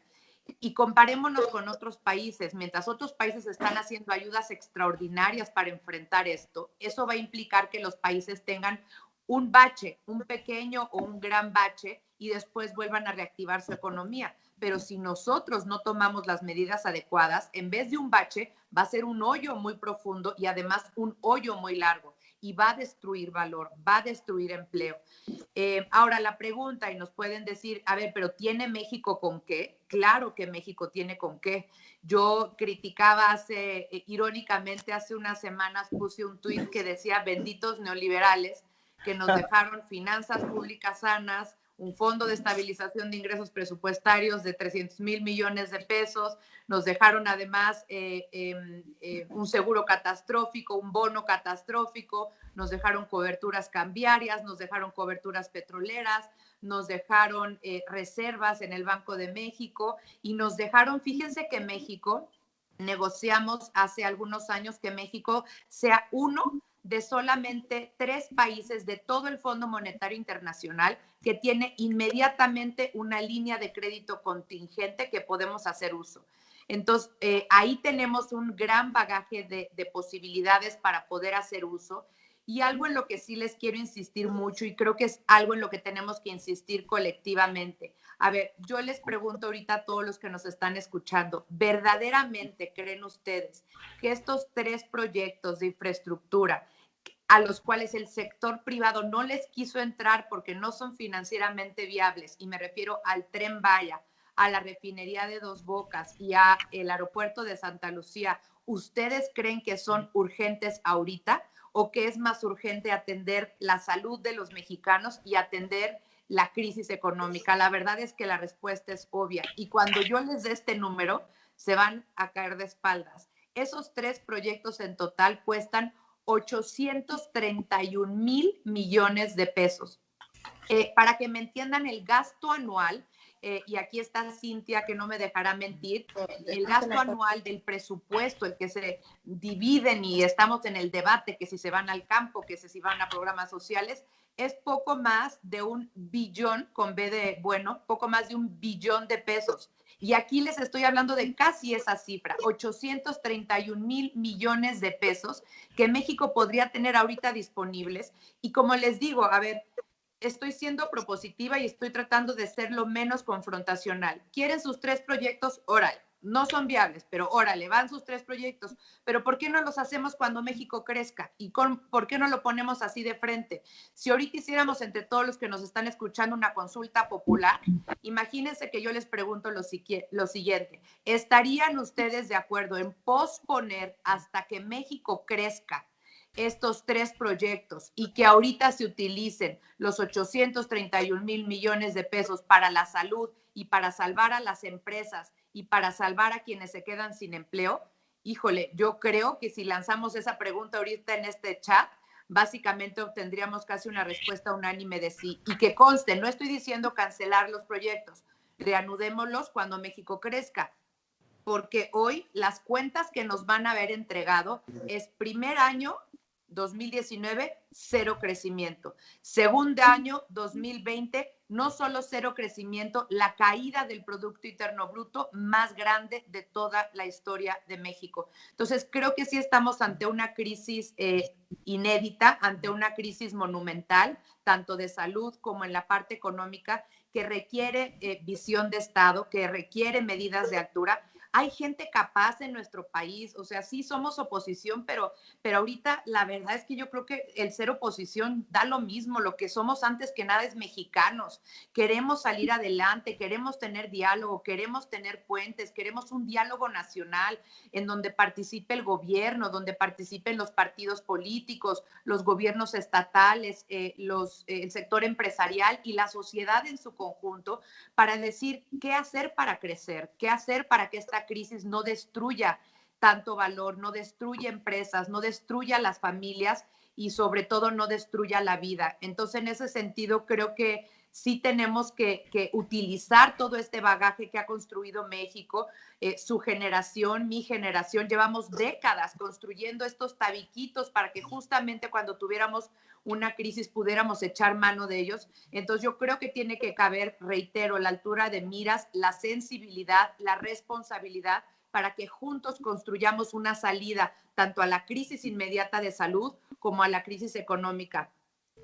Y comparémonos con otros países. Mientras otros países están haciendo ayudas extraordinarias para enfrentar esto, eso va a implicar que los países tengan un bache, un pequeño o un gran bache, y después vuelvan a reactivar su economía. Pero si nosotros no tomamos las medidas adecuadas, en vez de un bache, va a ser un hoyo muy profundo y además un hoyo muy largo. Y va a destruir valor, va a destruir empleo. Ahora la pregunta, y nos pueden decir, a ver, pero ¿tiene México con qué? Claro que México tiene con qué. Yo criticaba irónicamente hace unas semanas, puse un tuit que decía, benditos neoliberales, que nos dejaron finanzas públicas sanas, un fondo de estabilización de ingresos presupuestarios de 300,000 millones de pesos, nos dejaron además un seguro catastrófico, un bono catastrófico, nos dejaron coberturas cambiarias, nos dejaron coberturas petroleras, nos dejaron reservas en el Banco de México y nos dejaron, fíjense que México, negociamos hace algunos años que México sea uno de solamente 3 países de todo el Fondo Monetario Internacional que tiene inmediatamente una línea de crédito contingente que podemos hacer uso. Entonces, ahí tenemos un gran bagaje de posibilidades para poder hacer uso. Y algo en lo que sí les quiero insistir mucho, y creo que es algo en lo que tenemos que insistir colectivamente. A ver, yo les pregunto ahorita a todos los que nos están escuchando, ¿verdaderamente creen ustedes que estos 3 proyectos de infraestructura a los cuales el sector privado no les quiso entrar porque no son financieramente viables, y me refiero al Tren Maya, a la refinería de Dos Bocas y al aeropuerto de Santa Lucía, ¿ustedes creen que son urgentes ahorita o que es más urgente atender la salud de los mexicanos y atender la crisis económica? La verdad es que la respuesta es obvia, y cuando yo les dé este número se van a caer de espaldas. Esos 3 proyectos en total cuestan 831,000 millones de pesos. Para que me entiendan, el gasto anual, y aquí está Cintia que no me dejará mentir, el gasto anual del presupuesto, el que se dividen y estamos en el debate que si se van al campo, que si van a programas sociales, es poco más de 1 billón, con B de bueno, poco más de 1 billón de pesos. Y aquí les estoy hablando de casi esa cifra, 831,000 millones de pesos que México podría tener ahorita disponibles. Y como les digo, a ver, estoy siendo propositiva y estoy tratando de ser lo menos confrontacional. ¿Quieren sus 3 proyectos? Órale. No son viables, pero órale, van sus 3 proyectos. Pero ¿por qué no los hacemos cuando México crezca? ¿Y por qué no lo ponemos así de frente? Si ahorita hiciéramos entre todos los que nos están escuchando una consulta popular, imagínense que yo les pregunto lo siguiente. ¿Estarían ustedes de acuerdo en posponer hasta que México crezca estos 3 proyectos y que ahorita se utilicen los 831,000 millones de pesos para la salud y para salvar a las empresas y para salvar a quienes se quedan sin empleo? Híjole, yo creo que si lanzamos esa pregunta ahorita en este chat, básicamente obtendríamos casi una respuesta unánime de sí. Y que conste, no estoy diciendo cancelar los proyectos, reanudémoslos cuando México crezca, porque hoy las cuentas que nos van a haber entregado es primer año 2019, cero crecimiento. Segundo año, 2020, no solo cero crecimiento, la caída del Producto Interno Bruto más grande de toda la historia de México. Entonces, creo que sí estamos ante una crisis inédita, ante una crisis monumental, tanto de salud como en la parte económica, que requiere visión de Estado, que requiere medidas de altura. Hay gente capaz en nuestro país, o sea, sí somos oposición, pero ahorita la verdad es que yo creo que el ser oposición da lo mismo. Lo que somos antes que nada es mexicanos. Queremos salir adelante, queremos tener diálogo, queremos tener puentes, queremos un diálogo nacional en donde participe el gobierno, donde participen los partidos políticos, los gobiernos estatales, el sector empresarial y la sociedad en su conjunto, para decir qué hacer para crecer, qué hacer para que esta crisis no destruya tanto valor, no destruya empresas, no destruya las familias y sobre todo no destruya la vida. Entonces, en ese sentido, creo que sí tenemos que utilizar todo este bagaje que ha construido México, su generación, mi generación. Llevamos décadas construyendo estos tabiquitos para que justamente cuando tuviéramos una crisis pudiéramos echar mano de ellos. Entonces yo creo que tiene que caber, reitero, la altura de miras, la sensibilidad, la responsabilidad, para que juntos construyamos una salida tanto a la crisis inmediata de salud como a la crisis económica.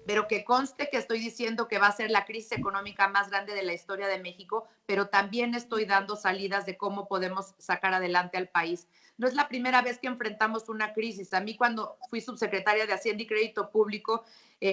Pero que conste que estoy diciendo que va a ser la crisis económica más grande de la historia de México, pero también estoy dando salidas de cómo podemos sacar adelante al país. No es la primera vez que enfrentamos una crisis. A mí, cuando fui subsecretaria de Hacienda y Crédito Público,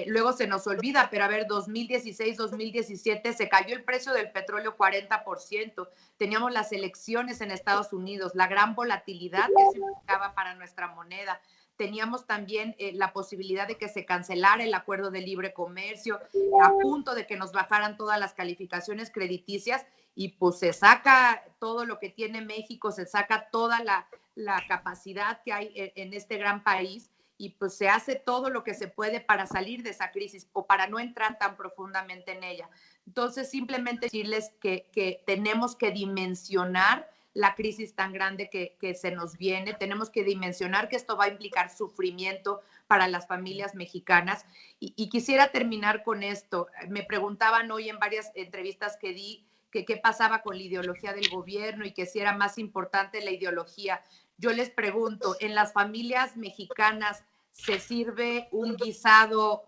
luego se nos olvida, pero a ver, 2016, 2017 se cayó el precio del petróleo 40%. Teníamos las elecciones en Estados Unidos, la gran volatilidad que se implicaba para nuestra moneda. Teníamos también la posibilidad de que se cancelara el acuerdo de libre comercio, a punto de que nos bajaran todas las calificaciones crediticias, y pues se saca todo lo que tiene México, se saca toda la capacidad que hay en este gran país, y pues se hace todo lo que se puede para salir de esa crisis o para no entrar tan profundamente en ella. Entonces, simplemente decirles que tenemos que dimensionar la crisis tan grande que se nos viene. Tenemos que dimensionar que esto va a implicar sufrimiento para las familias mexicanas. Y quisiera terminar con esto. Me preguntaban hoy en varias entrevistas que di que qué pasaba con la ideología del gobierno y que si era más importante la ideología. Yo les pregunto, ¿en las familias mexicanas se sirve un guisado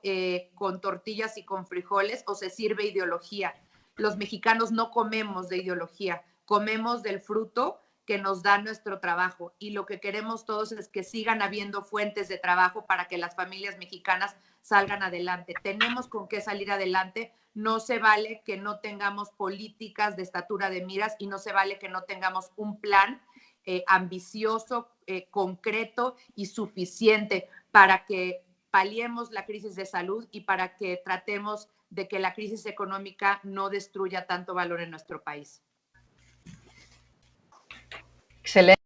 con tortillas y con frijoles o se sirve ideología? Los mexicanos no comemos de ideología, comemos del fruto que nos da nuestro trabajo, y lo que queremos todos es que sigan habiendo fuentes de trabajo para que las familias mexicanas salgan adelante. Tenemos con qué salir adelante. No se vale que no tengamos políticas de estatura de miras, y no se vale que no tengamos un plan ambicioso, concreto y suficiente para que paliemos la crisis de salud y para que tratemos de que la crisis económica no destruya tanto valor en nuestro país. Excelente.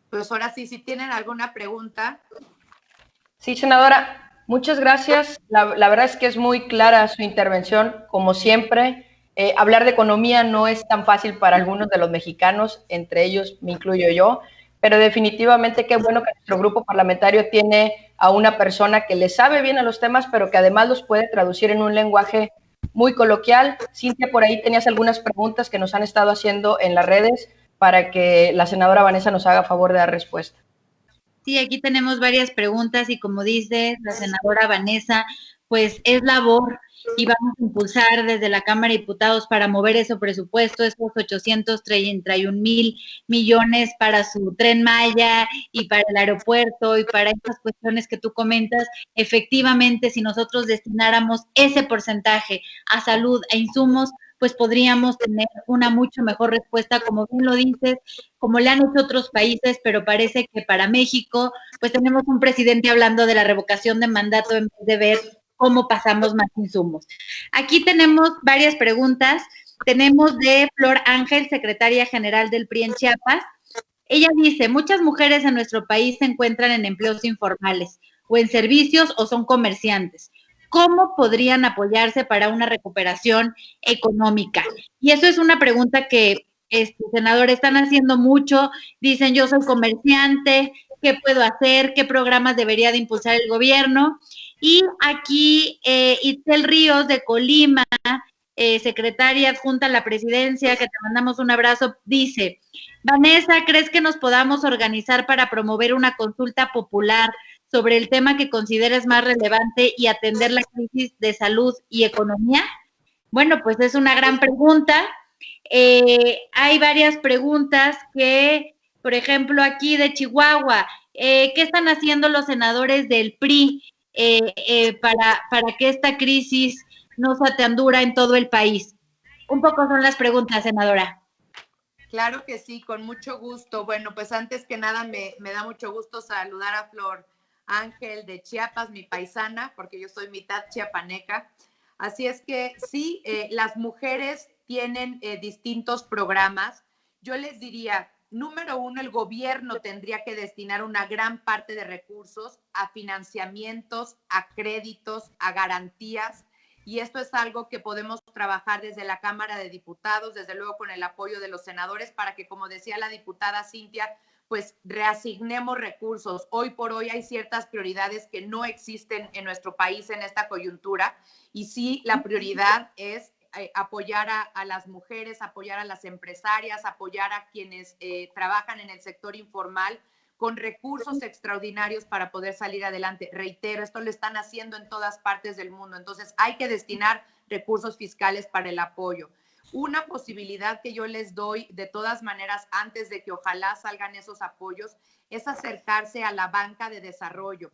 Pues ahora sí, si tienen alguna pregunta. Sí, senadora, muchas gracias. La verdad es que es muy clara su intervención, como siempre. Hablar de economía no es tan fácil para algunos de los mexicanos, entre ellos me incluyo yo, pero definitivamente qué bueno que nuestro grupo parlamentario tiene a una persona que le sabe bien a los temas, pero que además los puede traducir en un lenguaje muy coloquial. Cintia, por ahí tenías algunas preguntas que nos han estado haciendo en las redes para que la senadora Vanessa nos haga favor de dar respuesta. Sí, aquí tenemos varias preguntas y como dice la senadora Vanessa, pues es labor y vamos a impulsar desde la Cámara de Diputados para mover ese presupuesto, esos 831,000 millones para su Tren Maya y para el aeropuerto y para estas cuestiones que tú comentas. Efectivamente, si nosotros destináramos ese porcentaje a salud, a insumos, pues podríamos tener una mucho mejor respuesta, como bien lo dices, como le han hecho otros países, pero parece que para México, pues tenemos un presidente hablando de la revocación de mandato en vez de ver cómo pasamos más insumos. Aquí tenemos varias preguntas. Tenemos de Flor Ángel, secretaria general del PRI en Chiapas. Ella dice, muchas mujeres en nuestro país se encuentran en empleos informales o en servicios o son comerciantes. ¿Cómo podrían apoyarse para una recuperación económica? Y eso es una pregunta que senador, están haciendo mucho, dicen yo soy comerciante, ¿qué puedo hacer? ¿Qué programas debería de impulsar el gobierno? Y aquí Itzel Ríos de Colima, secretaria adjunta a la presidencia, que te mandamos un abrazo, dice, Vanessa, ¿crees que nos podamos organizar para promover una consulta popular sobre el tema que consideres más relevante y atender la crisis de salud y economía? Bueno, pues es una gran pregunta. Hay varias preguntas que, por ejemplo, aquí de Chihuahua, ¿qué están haciendo los senadores del PRI para que esta crisis no sea tan dura en todo el país? Un poco son las preguntas, senadora. Claro que sí, con mucho gusto. Bueno, pues antes que nada me da mucho gusto saludar a Flor Ángel de Chiapas, mi paisana, porque yo soy mitad chiapaneca. Así es que sí, las mujeres tienen distintos programas. Yo les diría, número uno, el gobierno tendría que destinar una gran parte de recursos a financiamientos, a créditos, a garantías. Y esto es algo que podemos trabajar desde la Cámara de Diputados, desde luego con el apoyo de los senadores, para que, como decía la diputada Cintia, pues reasignemos recursos. Hoy por hoy hay ciertas prioridades que no existen en nuestro país en esta coyuntura, y sí, la prioridad es apoyar a las mujeres, apoyar a las empresarias, apoyar a quienes trabajan en el sector informal, con recursos extraordinarios para poder salir adelante. Reitero, esto lo están haciendo en todas partes del mundo, entonces hay que destinar recursos fiscales para el apoyo. Una posibilidad que yo les doy, de todas maneras, antes de que ojalá salgan esos apoyos, es acercarse a la banca de desarrollo.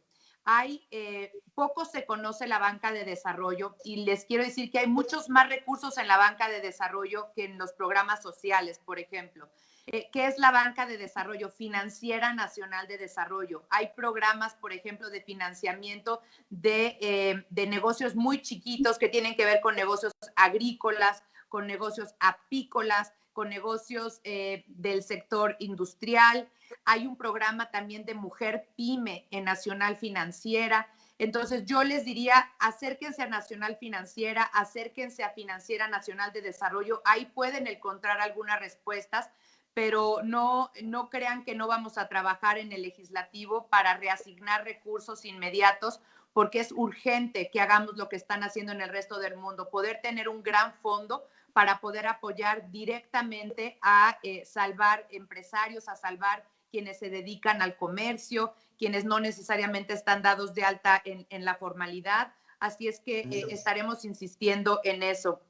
Poco se conoce la banca de desarrollo, y les quiero decir que hay muchos más recursos en la banca de desarrollo que en los programas sociales, por ejemplo. ¿Qué es la banca de desarrollo? Financiera Nacional de Desarrollo. Hay programas, por ejemplo, de financiamiento de negocios muy chiquitos que tienen que ver con negocios agrícolas, con negocios apícolas, con negocios del sector industrial. Hay un programa también de mujer pyme en Nacional Financiera. Entonces yo les diría, acérquense a Nacional Financiera, acérquense a Financiera Nacional de Desarrollo. Ahí pueden encontrar algunas respuestas, pero no crean que no vamos a trabajar en el legislativo para reasignar recursos inmediatos, porque es urgente que hagamos lo que están haciendo en el resto del mundo, poder tener un gran fondo para poder apoyar directamente a salvar empresarios, a salvar quienes se dedican al comercio, quienes no necesariamente están dados de alta en la formalidad. Así es que estaremos insistiendo en eso.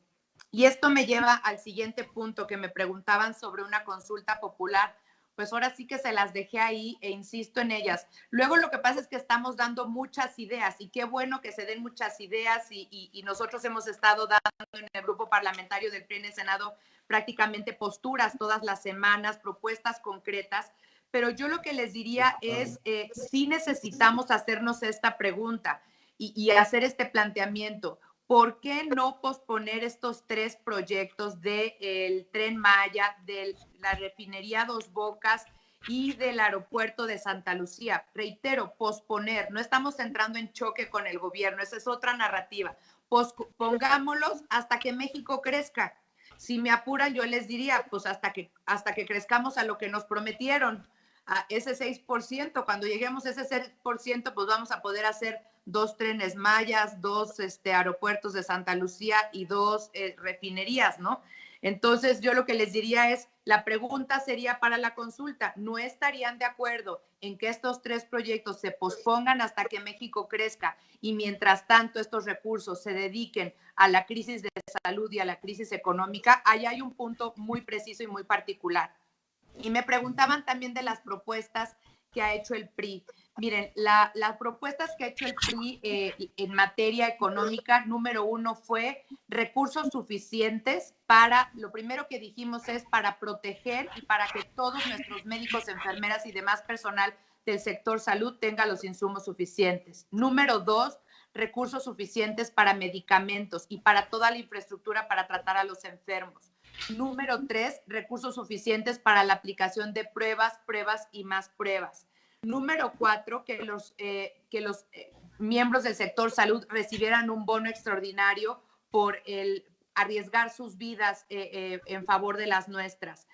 Y esto me lleva al siguiente punto que me preguntaban sobre una consulta popular. Pues ahora sí que se las dejé ahí e insisto en ellas. Luego lo que pasa es que estamos dando muchas ideas, y qué bueno que se den muchas ideas, y nosotros hemos estado dando en el grupo parlamentario del PRI en el Senado prácticamente posturas todas las semanas, propuestas concretas, pero yo lo que les diría es, sí necesitamos hacernos esta pregunta y hacer este planteamiento. ¿Por qué no posponer estos 3 proyectos del Tren Maya, de la refinería Dos Bocas y del aeropuerto de Santa Lucía? Reitero, posponer. No estamos entrando en choque con el gobierno, esa es otra narrativa. Pongámoslos hasta que México crezca. Si me apuran, yo les diría, pues hasta que crezcamos a lo que nos prometieron, a ese 6%. Cuando lleguemos a ese 6%, pues vamos a poder hacer 2 trenes mayas, 2 aeropuertos de Santa Lucía y 2 refinerías, ¿no? Entonces, yo lo que les diría es, la pregunta sería para la consulta, ¿no estarían de acuerdo en que estos 3 proyectos se pospongan hasta que México crezca, y mientras tanto estos recursos se dediquen a la crisis de salud y a la crisis económica? Ahí hay un punto muy preciso y muy particular. Y me preguntaban también de las propuestas que ha hecho el PRI. Miren, las propuestas que ha hecho el PRI en materia económica, número 1 fue recursos suficientes para, lo primero que dijimos es para proteger y para que todos nuestros médicos, enfermeras y demás personal del sector salud tenga los insumos suficientes. Número 2, recursos suficientes para medicamentos y para toda la infraestructura para tratar a los enfermos. Número 3, recursos suficientes para la aplicación de pruebas y más pruebas. Número 4, que los miembros del sector salud recibieran un bono extraordinario arriesgar sus vidas en favor de las nuestras.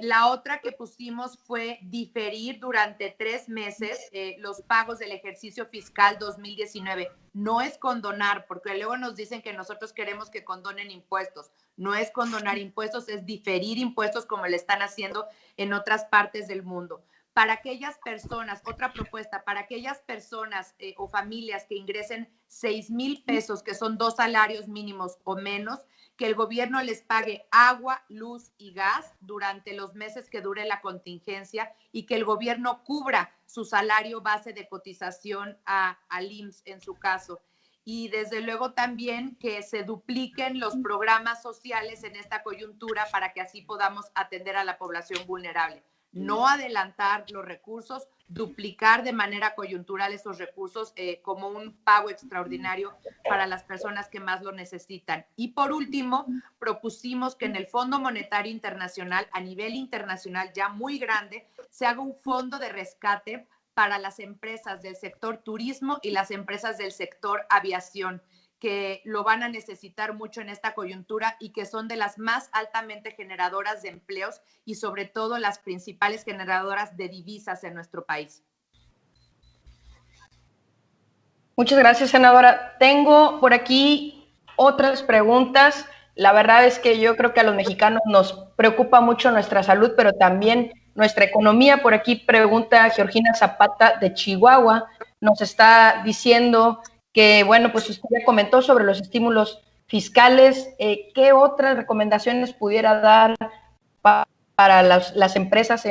La otra que pusimos fue diferir durante 3 meses los pagos del ejercicio fiscal 2019. No es condonar, porque luego nos dicen que nosotros queremos que condonen impuestos. No es condonar impuestos, es diferir impuestos como le están haciendo en otras partes del mundo. Para aquellas personas, otra propuesta, para aquellas personas o familias que ingresen 6,000 pesos, que son 2 salarios mínimos o menos, que el gobierno les pague agua, luz y gas durante los meses que dure la contingencia y que el gobierno cubra su salario base de cotización al IMSS en su caso. Y desde luego también que se dupliquen los programas sociales en esta coyuntura para que así podamos atender a la población vulnerable. No adelantar los recursos, duplicar de manera coyuntural esos recursos como un pago extraordinario para las personas que más lo necesitan. Y por último, propusimos que en el Fondo Monetario Internacional, a nivel internacional ya muy grande, se haga un fondo de rescate para las empresas del sector turismo y las empresas del sector aviación, que lo van a necesitar mucho en esta coyuntura y que son de las más altamente generadoras de empleos y sobre todo las principales generadoras de divisas en nuestro país. Muchas gracias, senadora. Tengo por aquí otras preguntas. La verdad es que yo creo que a los mexicanos nos preocupa mucho nuestra salud, pero también nuestra economía. Por aquí pregunta Georgina Zapata de Chihuahua. Nos está diciendo que, bueno, pues usted ya comentó sobre los estímulos fiscales. ¿Qué otras recomendaciones pudiera dar para las empresas,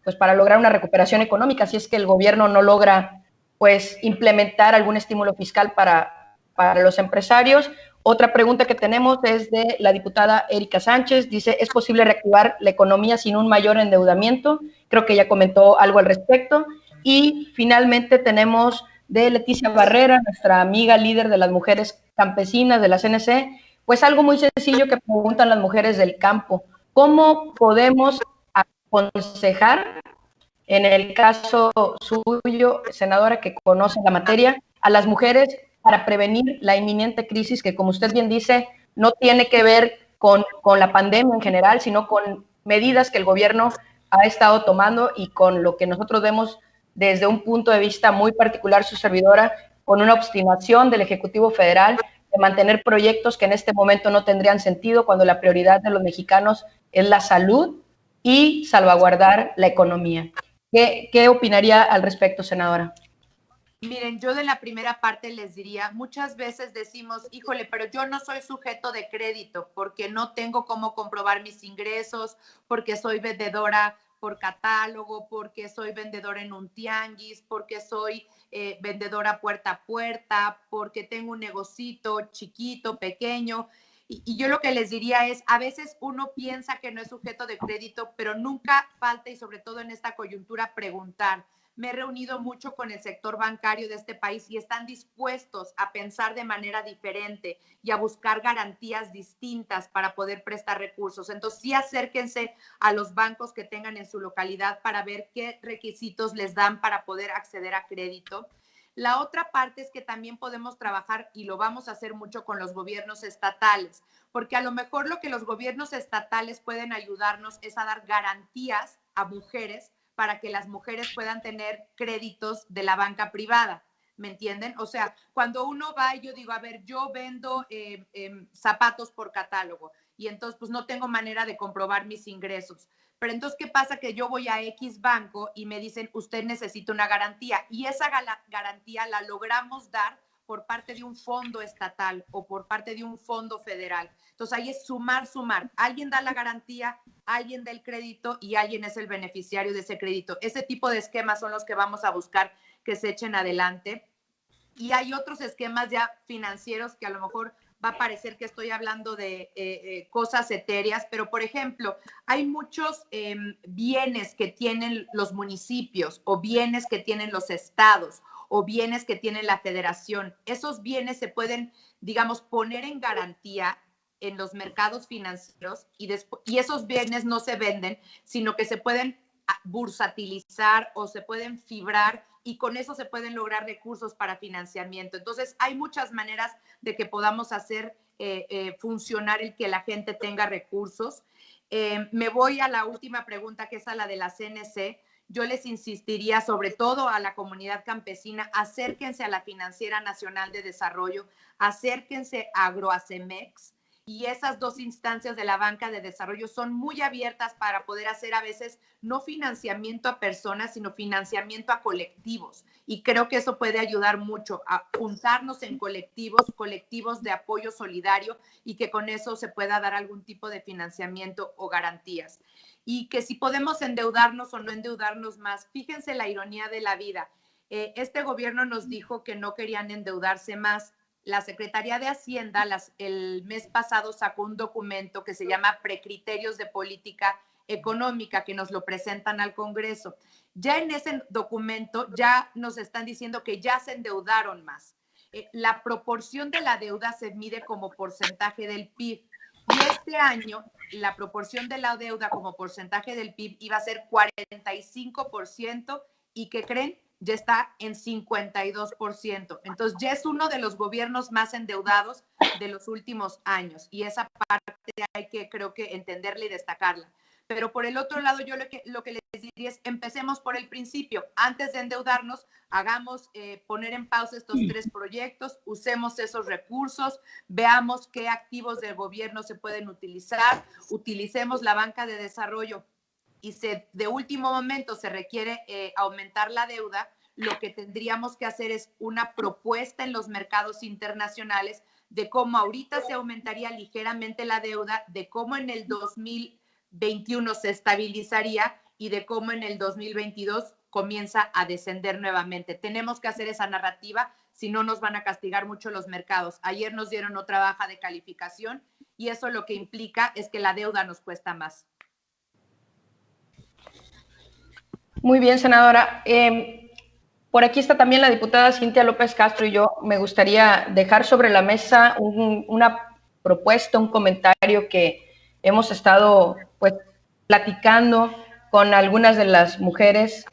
pues para lograr una recuperación económica, si es que el gobierno no logra, pues, implementar algún estímulo fiscal para los empresarios? Otra pregunta que tenemos es de la diputada Erika Sánchez. Dice, ¿es posible reactivar la economía sin un mayor endeudamiento? Creo que ya comentó algo al respecto. Y finalmente tenemos de Leticia Barrera, nuestra amiga líder de las mujeres campesinas de la CNC, pues algo muy sencillo que preguntan las mujeres del campo. ¿Cómo podemos aconsejar, en el caso suyo, senadora, que conoce la materia, a las mujeres para prevenir la inminente crisis que, como usted bien dice, no tiene que ver con la pandemia en general, sino con medidas que el gobierno ha estado tomando y con lo que nosotros vemos desde un punto de vista muy particular, su servidora, con una obstinación del Ejecutivo Federal de mantener proyectos que en este momento no tendrían sentido cuando la prioridad de los mexicanos es la salud y salvaguardar la economía? ¿Qué opinaría al respecto, senadora? Miren, yo de la primera parte les diría, muchas veces decimos, híjole, pero yo no soy sujeto de crédito porque no tengo cómo comprobar mis ingresos, porque soy vendedora por catálogo, porque soy vendedora en un tianguis, porque soy vendedora puerta a puerta, porque tengo un negocito chiquito, pequeño. Y yo lo que les diría es, a veces uno piensa que no es sujeto de crédito, pero nunca falta, y sobre todo en esta coyuntura, preguntar. Me he reunido mucho con el sector bancario de este país y están dispuestos a pensar de manera diferente y a buscar garantías distintas para poder prestar recursos. Entonces, sí, acérquense a los bancos que tengan en su localidad para ver qué requisitos les dan para poder acceder a crédito. La otra parte es que también podemos trabajar, y lo vamos a hacer mucho con los gobiernos estatales, porque a lo mejor lo que los gobiernos estatales pueden ayudarnos es a dar garantías a mujeres para que las mujeres puedan tener créditos de la banca privada, ¿me entienden? O sea, cuando uno va y yo digo, a ver, yo vendo zapatos por catálogo y entonces pues no tengo manera de comprobar mis ingresos. Pero entonces, ¿qué pasa? Que yo voy a X banco y me dicen, usted necesita una garantía, y esa garantía la logramos dar por parte de un fondo estatal o por parte de un fondo federal. Entonces, ahí es sumar. Alguien da la garantía, alguien da el crédito y alguien es el beneficiario de ese crédito. Ese tipo de esquemas son los que vamos a buscar que se echen adelante. Y hay otros esquemas ya financieros que a lo mejor va a parecer que estoy hablando de cosas etéreas, pero por ejemplo, hay muchos bienes que tienen los municipios o bienes que tienen los estados o bienes que tiene la federación. Esos bienes se pueden, digamos, poner en garantía en los mercados financieros y esos bienes no se venden, sino que se pueden bursatilizar o se pueden fibrar y con eso se pueden lograr recursos para financiamiento. Entonces, hay muchas maneras de que podamos hacer funcionar el que la gente tenga recursos. Me voy a la última pregunta, que es a la de la CNC. Yo les insistiría, sobre todo a la comunidad campesina, acérquense a la Financiera Nacional de Desarrollo, acérquense a Agroacemex, y esas dos instancias de la banca de desarrollo son muy abiertas para poder hacer a veces no financiamiento a personas, sino financiamiento a colectivos. Y creo que eso puede ayudar mucho a juntarnos en colectivos de apoyo solidario, y que con eso se pueda dar algún tipo de financiamiento o garantías. Y que si podemos endeudarnos o no endeudarnos más. Fíjense la ironía de la vida. Este gobierno nos dijo que no querían endeudarse más. La Secretaría de Hacienda el mes pasado sacó un documento que se llama Precriterios de Política Económica, que nos lo presentan al Congreso. Ya en ese documento ya nos están diciendo que ya se endeudaron más. La proporción de la deuda se mide como porcentaje del PIB. Y este año la proporción de la deuda como porcentaje del PIB iba a ser 45%, y ¿qué creen? Ya está en 52%. Entonces ya es uno de los gobiernos más endeudados de los últimos años, y esa parte hay que, creo que, entenderla y destacarla. Pero por el otro lado, yo lo que les diría es: empecemos por el principio. Antes de endeudarnos, hagamos poner en pausa estos 3 proyectos, usemos esos recursos, veamos qué activos del gobierno se pueden utilizar, utilicemos la banca de desarrollo, y de último momento se requiere aumentar la deuda, lo que tendríamos que hacer es una propuesta en los mercados internacionales de cómo ahorita se aumentaría ligeramente la deuda, de cómo en el 2021 se estabilizaría y de cómo en el 2022 comienza a descender nuevamente. Tenemos que hacer esa narrativa, si no nos van a castigar mucho los mercados. Ayer nos dieron otra baja de calificación, y eso lo que implica es que la deuda nos cuesta más. Muy bien, senadora. Por aquí está también la diputada Cintia López Castro, y yo me gustaría dejar sobre la mesa una propuesta, un comentario que hemos estado pues platicando con algunas de las mujeres,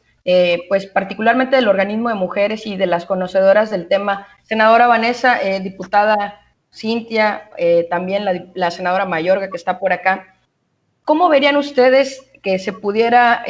pues particularmente del organismo de mujeres y de las conocedoras del tema. Senadora Vanessa, diputada Cintia, también la senadora Mayorga, que está por acá. ¿Cómo verían ustedes que se pudiera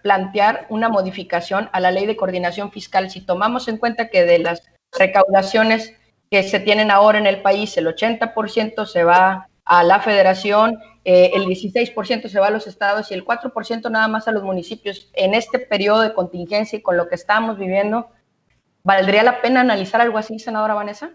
plantear una modificación a la Ley de Coordinación Fiscal, si tomamos en cuenta que de las recaudaciones que se tienen ahora en el país, el 80% se va a la federación, el 16% se va a los estados y el 4% nada más a los municipios? En este periodo de contingencia y con lo que estamos viviendo, ¿valdría la pena analizar algo así, senadora Vanessa?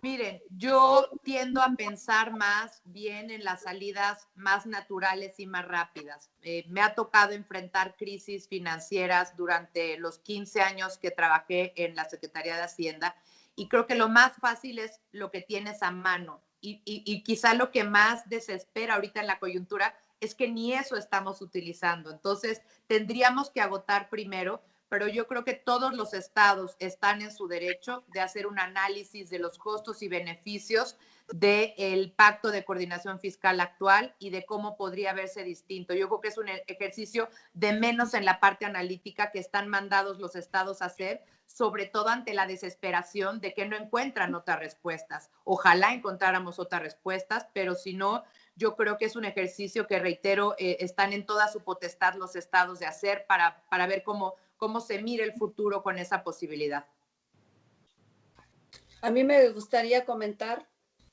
Miren, yo tiendo a pensar más bien en las salidas más naturales y más rápidas. Me ha tocado enfrentar crisis financieras durante los 15 años que trabajé en la Secretaría de Hacienda, y creo que lo más fácil es lo que tienes a mano. Y quizá lo que más desespera ahorita en la coyuntura es que ni eso estamos utilizando. Entonces, tendríamos que agotar primero, pero yo creo que todos los estados están en su derecho de hacer un análisis de los costos y beneficios del pacto de coordinación fiscal actual y de cómo podría verse distinto. Yo creo que es un ejercicio de menos en la parte analítica que están mandados los estados a hacer, sobre todo ante la desesperación de que no encuentran otras respuestas. Ojalá encontráramos otras respuestas, pero si no, yo creo que es un ejercicio que, reitero, están en toda su potestad los estados de hacer para ver cómo se mira el futuro con esa posibilidad. A mí me gustaría comentar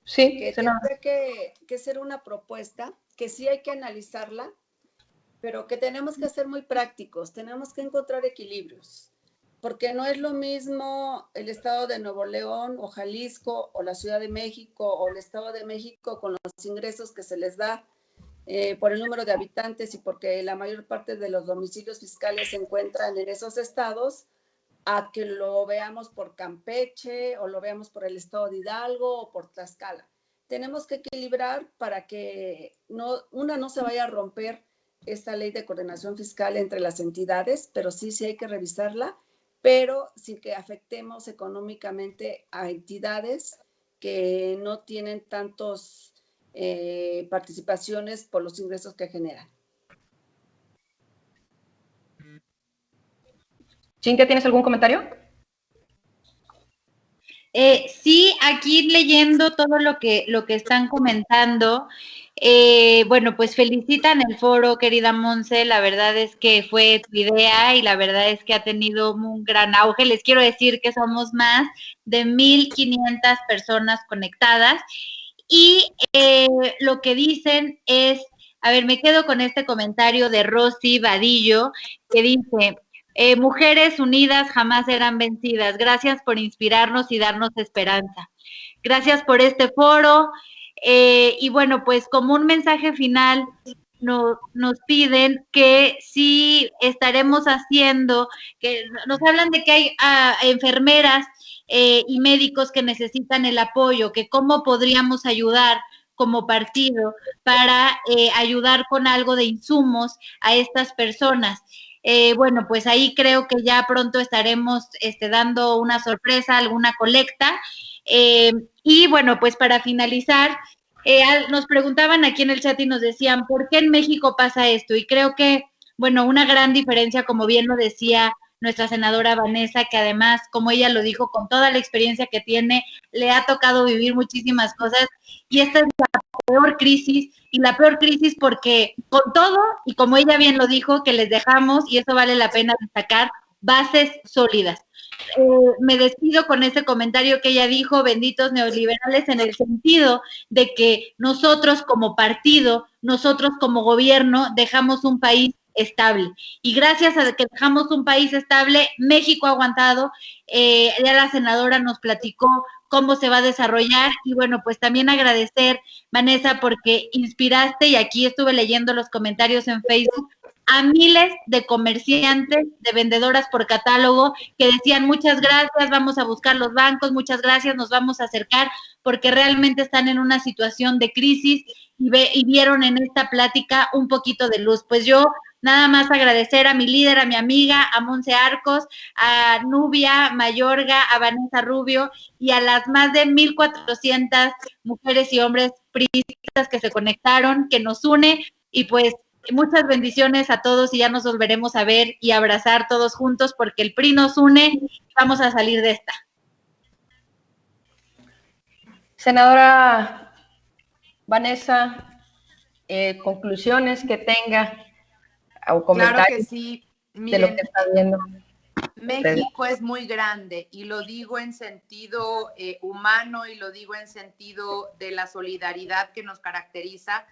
que tendría que ser una propuesta, que sí hay que analizarla, pero que tenemos que ser muy prácticos, tenemos que encontrar equilibrios, porque no es lo mismo el estado de Nuevo León o Jalisco o la Ciudad de México o el Estado de México con los ingresos que se les da por el número de habitantes y porque la mayor parte de los domicilios fiscales se encuentran en esos estados, a que lo veamos por Campeche o lo veamos por el estado de Hidalgo o por Tlaxcala. Tenemos que equilibrar para que no se vaya a romper esta ley de coordinación fiscal entre las entidades, pero sí hay que revisarla, pero sin que afectemos económicamente a entidades que no tienen tantos participaciones por los ingresos que generan. Cintia, ¿tienes algún comentario? Sí, aquí leyendo todo lo que están comentando, bueno, pues felicitan el foro, querida Monse, la verdad es que fue tu idea y la verdad es que ha tenido un gran auge. Les quiero decir que somos más de 1,500 personas conectadas y lo que dicen es, a ver, me quedo con este comentario de Rosy Vadillo, que dice, mujeres unidas jamás serán vencidas. Gracias por inspirarnos y darnos esperanza. Gracias por este foro. Y bueno, pues como un mensaje final, nos piden que sí estaremos haciendo, que nos hablan de que hay enfermeras y médicos que necesitan el apoyo, que cómo podríamos ayudar como partido para ayudar con algo de insumos a estas personas. Bueno, pues ahí creo que ya pronto estaremos dando una sorpresa, alguna colecta. Y bueno, pues para finalizar, nos preguntaban aquí en el chat y nos decían, ¿por qué en México pasa esto? Y creo que, bueno, una gran diferencia, como bien lo decía nuestra senadora Vanessa, que además, como ella lo dijo, con toda la experiencia que tiene, le ha tocado vivir muchísimas cosas y esta es la peor crisis, y la peor crisis porque con todo, y como ella bien lo dijo, que les dejamos, y eso vale la pena destacar, bases sólidas. Me despido con ese comentario que ella dijo, benditos neoliberales, en el sentido de que nosotros como partido, nosotros como gobierno, dejamos un país estable. Y gracias a que dejamos un país estable, México ha aguantado. Ya la senadora nos platicó cómo se va a desarrollar y bueno, pues también agradecer, Vanessa, porque inspiraste y aquí estuve leyendo los comentarios en Facebook a miles de comerciantes, de vendedoras por catálogo que decían muchas gracias, vamos a buscar los bancos, muchas gracias, nos vamos a acercar porque realmente están en una situación de crisis y vieron en esta plática un poquito de luz. Pues yo nada más agradecer a mi líder, a mi amiga, a Monse Arcos, a Nubia Mayorga, a Vanessa Rubio y a las más de 1,400 mujeres y hombres priistas que se conectaron, que nos une y pues muchas bendiciones a todos y ya nos volveremos a ver y abrazar todos juntos porque el PRI nos une y vamos a salir de esta. Senadora Vanessa, conclusiones que tenga o comentarios. Claro que sí. Miren, de lo que está viendo. México es muy grande y lo digo en sentido humano y lo digo en sentido de la solidaridad que nos caracteriza,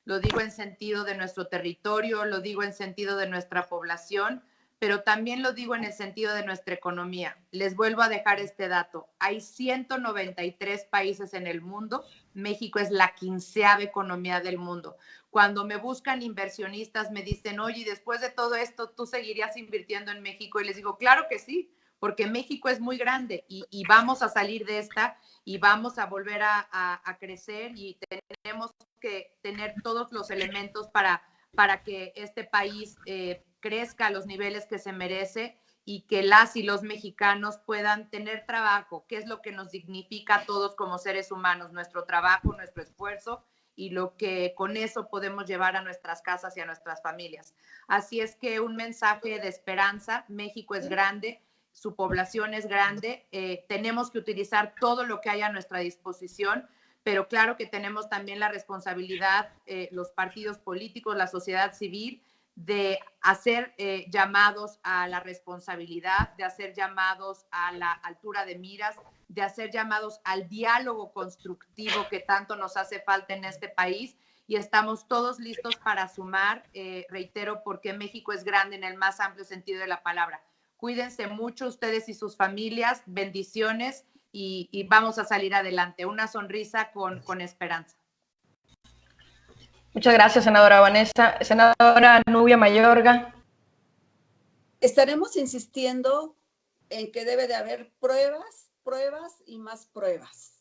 lo digo en sentido de nuestro territorio, lo digo en sentido de nuestra población, pero también lo digo en el sentido de nuestra economía. Les vuelvo a dejar este dato. Hay 193 países en el mundo. México es la 15ª economía del mundo. Cuando me buscan inversionistas, me dicen, oye, después de todo esto, ¿tú seguirías invirtiendo en México? Y les digo, claro que sí, porque México es muy grande y vamos a salir de esta y vamos a volver a crecer y tenemos que tener todos los elementos para que este país crezca a los niveles que se merece y que las y los mexicanos puedan tener trabajo, que es lo que nos dignifica a todos como seres humanos, nuestro trabajo, nuestro esfuerzo y lo que con eso podemos llevar a nuestras casas y a nuestras familias. Así es que un mensaje de esperanza. México es grande, su población es grande, tenemos que utilizar todo lo que hay a nuestra disposición, pero claro que tenemos también la responsabilidad, los partidos políticos, la sociedad civil, de hacer llamados a la responsabilidad, de hacer llamados a la altura de miras, de hacer llamados al diálogo constructivo que tanto nos hace falta en este país y estamos todos listos para sumar, reitero, porque México es grande en el más amplio sentido de la palabra. Cuídense mucho ustedes y sus familias, bendiciones y vamos a salir adelante. Una sonrisa con esperanza. Muchas gracias, senadora Vanessa. Senadora Nubia Mayorga. Estaremos insistiendo en que debe de haber pruebas y más pruebas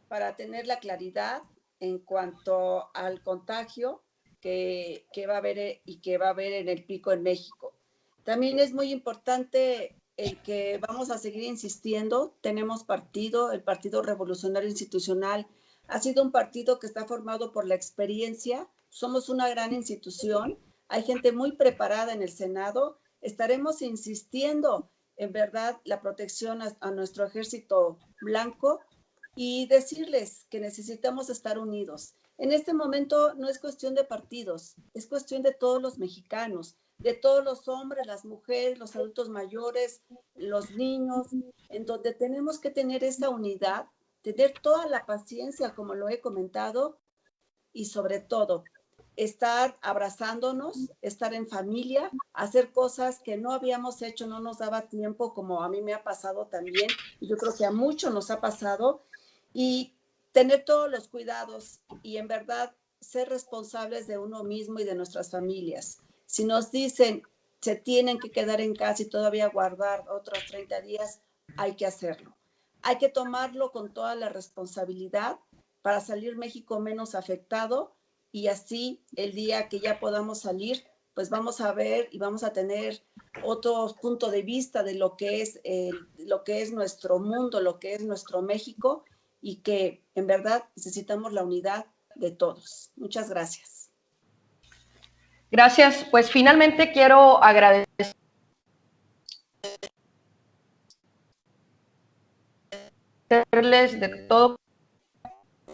para tener la claridad en cuanto al contagio que va a haber y que va a haber en el pico en México. También es muy importante el que vamos a seguir insistiendo. Tenemos partido, el Partido Revolucionario Institucional. Ha sido un partido que está formado por la experiencia. Somos una gran institución. Hay gente muy preparada en el Senado. Estaremos insistiendo en verdad la protección a nuestro ejército blanco y decirles que necesitamos estar unidos. En este momento no es cuestión de partidos, es cuestión de todos los mexicanos, de todos los hombres, las mujeres, los adultos mayores, los niños, en donde tenemos que tener esa unidad, tener toda la paciencia, como lo he comentado, y sobre todo, estar abrazándonos, estar en familia, hacer cosas que no habíamos hecho, no nos daba tiempo, como a mí me ha pasado también, y yo creo que a muchos nos ha pasado, y tener todos los cuidados y en verdad ser responsables de uno mismo y de nuestras familias. Si nos dicen se tienen que quedar en casa y todavía guardar otros 30 días, hay que hacerlo. Hay que tomarlo con toda la responsabilidad para salir México menos afectado y así el día que ya podamos salir, pues vamos a ver y vamos a tener otro punto de vista de lo que es nuestro mundo, lo que es nuestro México, y que en verdad necesitamos la unidad de todos. Muchas gracias. Gracias. Pues finalmente quiero agradecerles de todo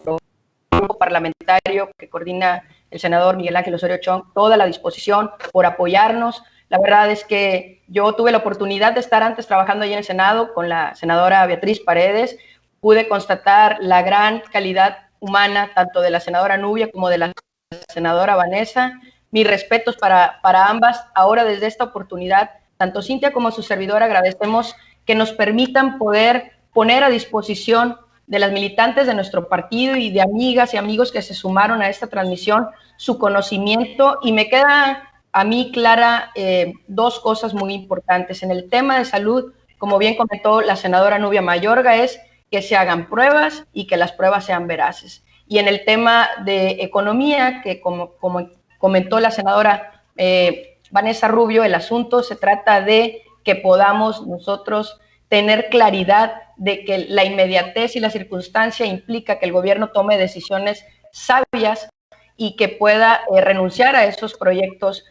el grupo parlamentario que coordina el senador Miguel Ángel Osorio Chong, toda la disposición por apoyarnos. La verdad es que yo tuve la oportunidad de estar antes trabajando allí en el Senado con la senadora Beatriz Paredes. Pude constatar la gran calidad humana tanto de la senadora Nubia como de la senadora Vanessa. Mis respetos para ambas. Ahora, desde esta oportunidad, tanto Cintia como su servidor agradecemos que nos permitan poder poner a disposición de las militantes de nuestro partido y de amigas y amigos que se sumaron a esta transmisión su conocimiento. Y me queda a mí clara dos cosas muy importantes. En el tema de salud, como bien comentó la senadora Nubia Mayorga, es que se hagan pruebas y que las pruebas sean veraces. Y en el tema de economía, que como comentó la senadora Vanessa Rubio, el asunto se trata de que podamos nosotros tener claridad de que la inmediatez y la circunstancia implica que el gobierno tome decisiones sabias y que pueda renunciar a esos proyectos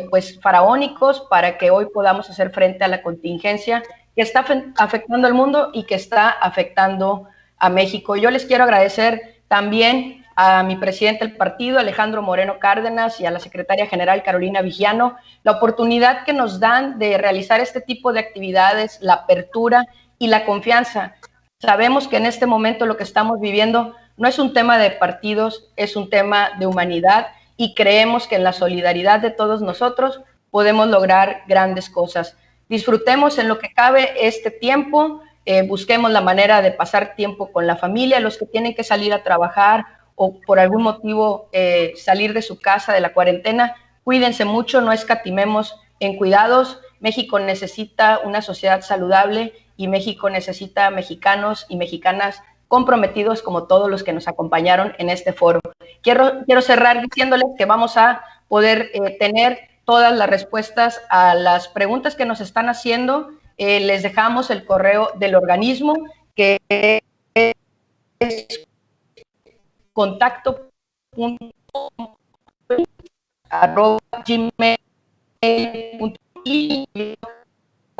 pues faraónicos para que hoy podamos hacer frente a la contingencia que está afectando al mundo y que está afectando a México. Yo les quiero agradecer también a mi presidente del partido, Alejandro Moreno Cárdenas, y a la secretaria general, Carolina Vigiano, la oportunidad que nos dan de realizar este tipo de actividades, la apertura y la confianza. Sabemos que en este momento lo que estamos viviendo no es un tema de partidos, es un tema de humanidad, y creemos que en la solidaridad de todos nosotros podemos lograr grandes cosas. Disfrutemos en lo que cabe este tiempo, busquemos la manera de pasar tiempo con la familia, los que tienen que salir a trabajar o por algún motivo salir de su casa, de la cuarentena, cuídense mucho, no escatimemos en cuidados. México necesita una sociedad saludable y México necesita mexicanos y mexicanas comprometidos como todos los que nos acompañaron en este foro. Quiero cerrar diciéndoles que vamos a poder tener todas las respuestas a las preguntas que nos están haciendo. Les dejamos el correo del organismo, que es contacto.gmail.com.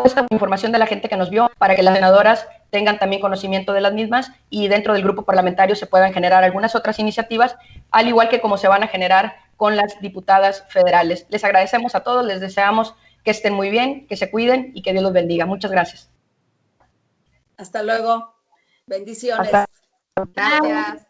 Esta información de la gente que nos vio para que las senadoras tengan también conocimiento de las mismas y dentro del grupo parlamentario se puedan generar algunas otras iniciativas, al igual que como se van a generar con las diputadas federales. Les agradecemos a todos, les deseamos que estén muy bien, que se cuiden y que Dios los bendiga. Muchas gracias. Hasta luego. Bendiciones. Hasta. Gracias.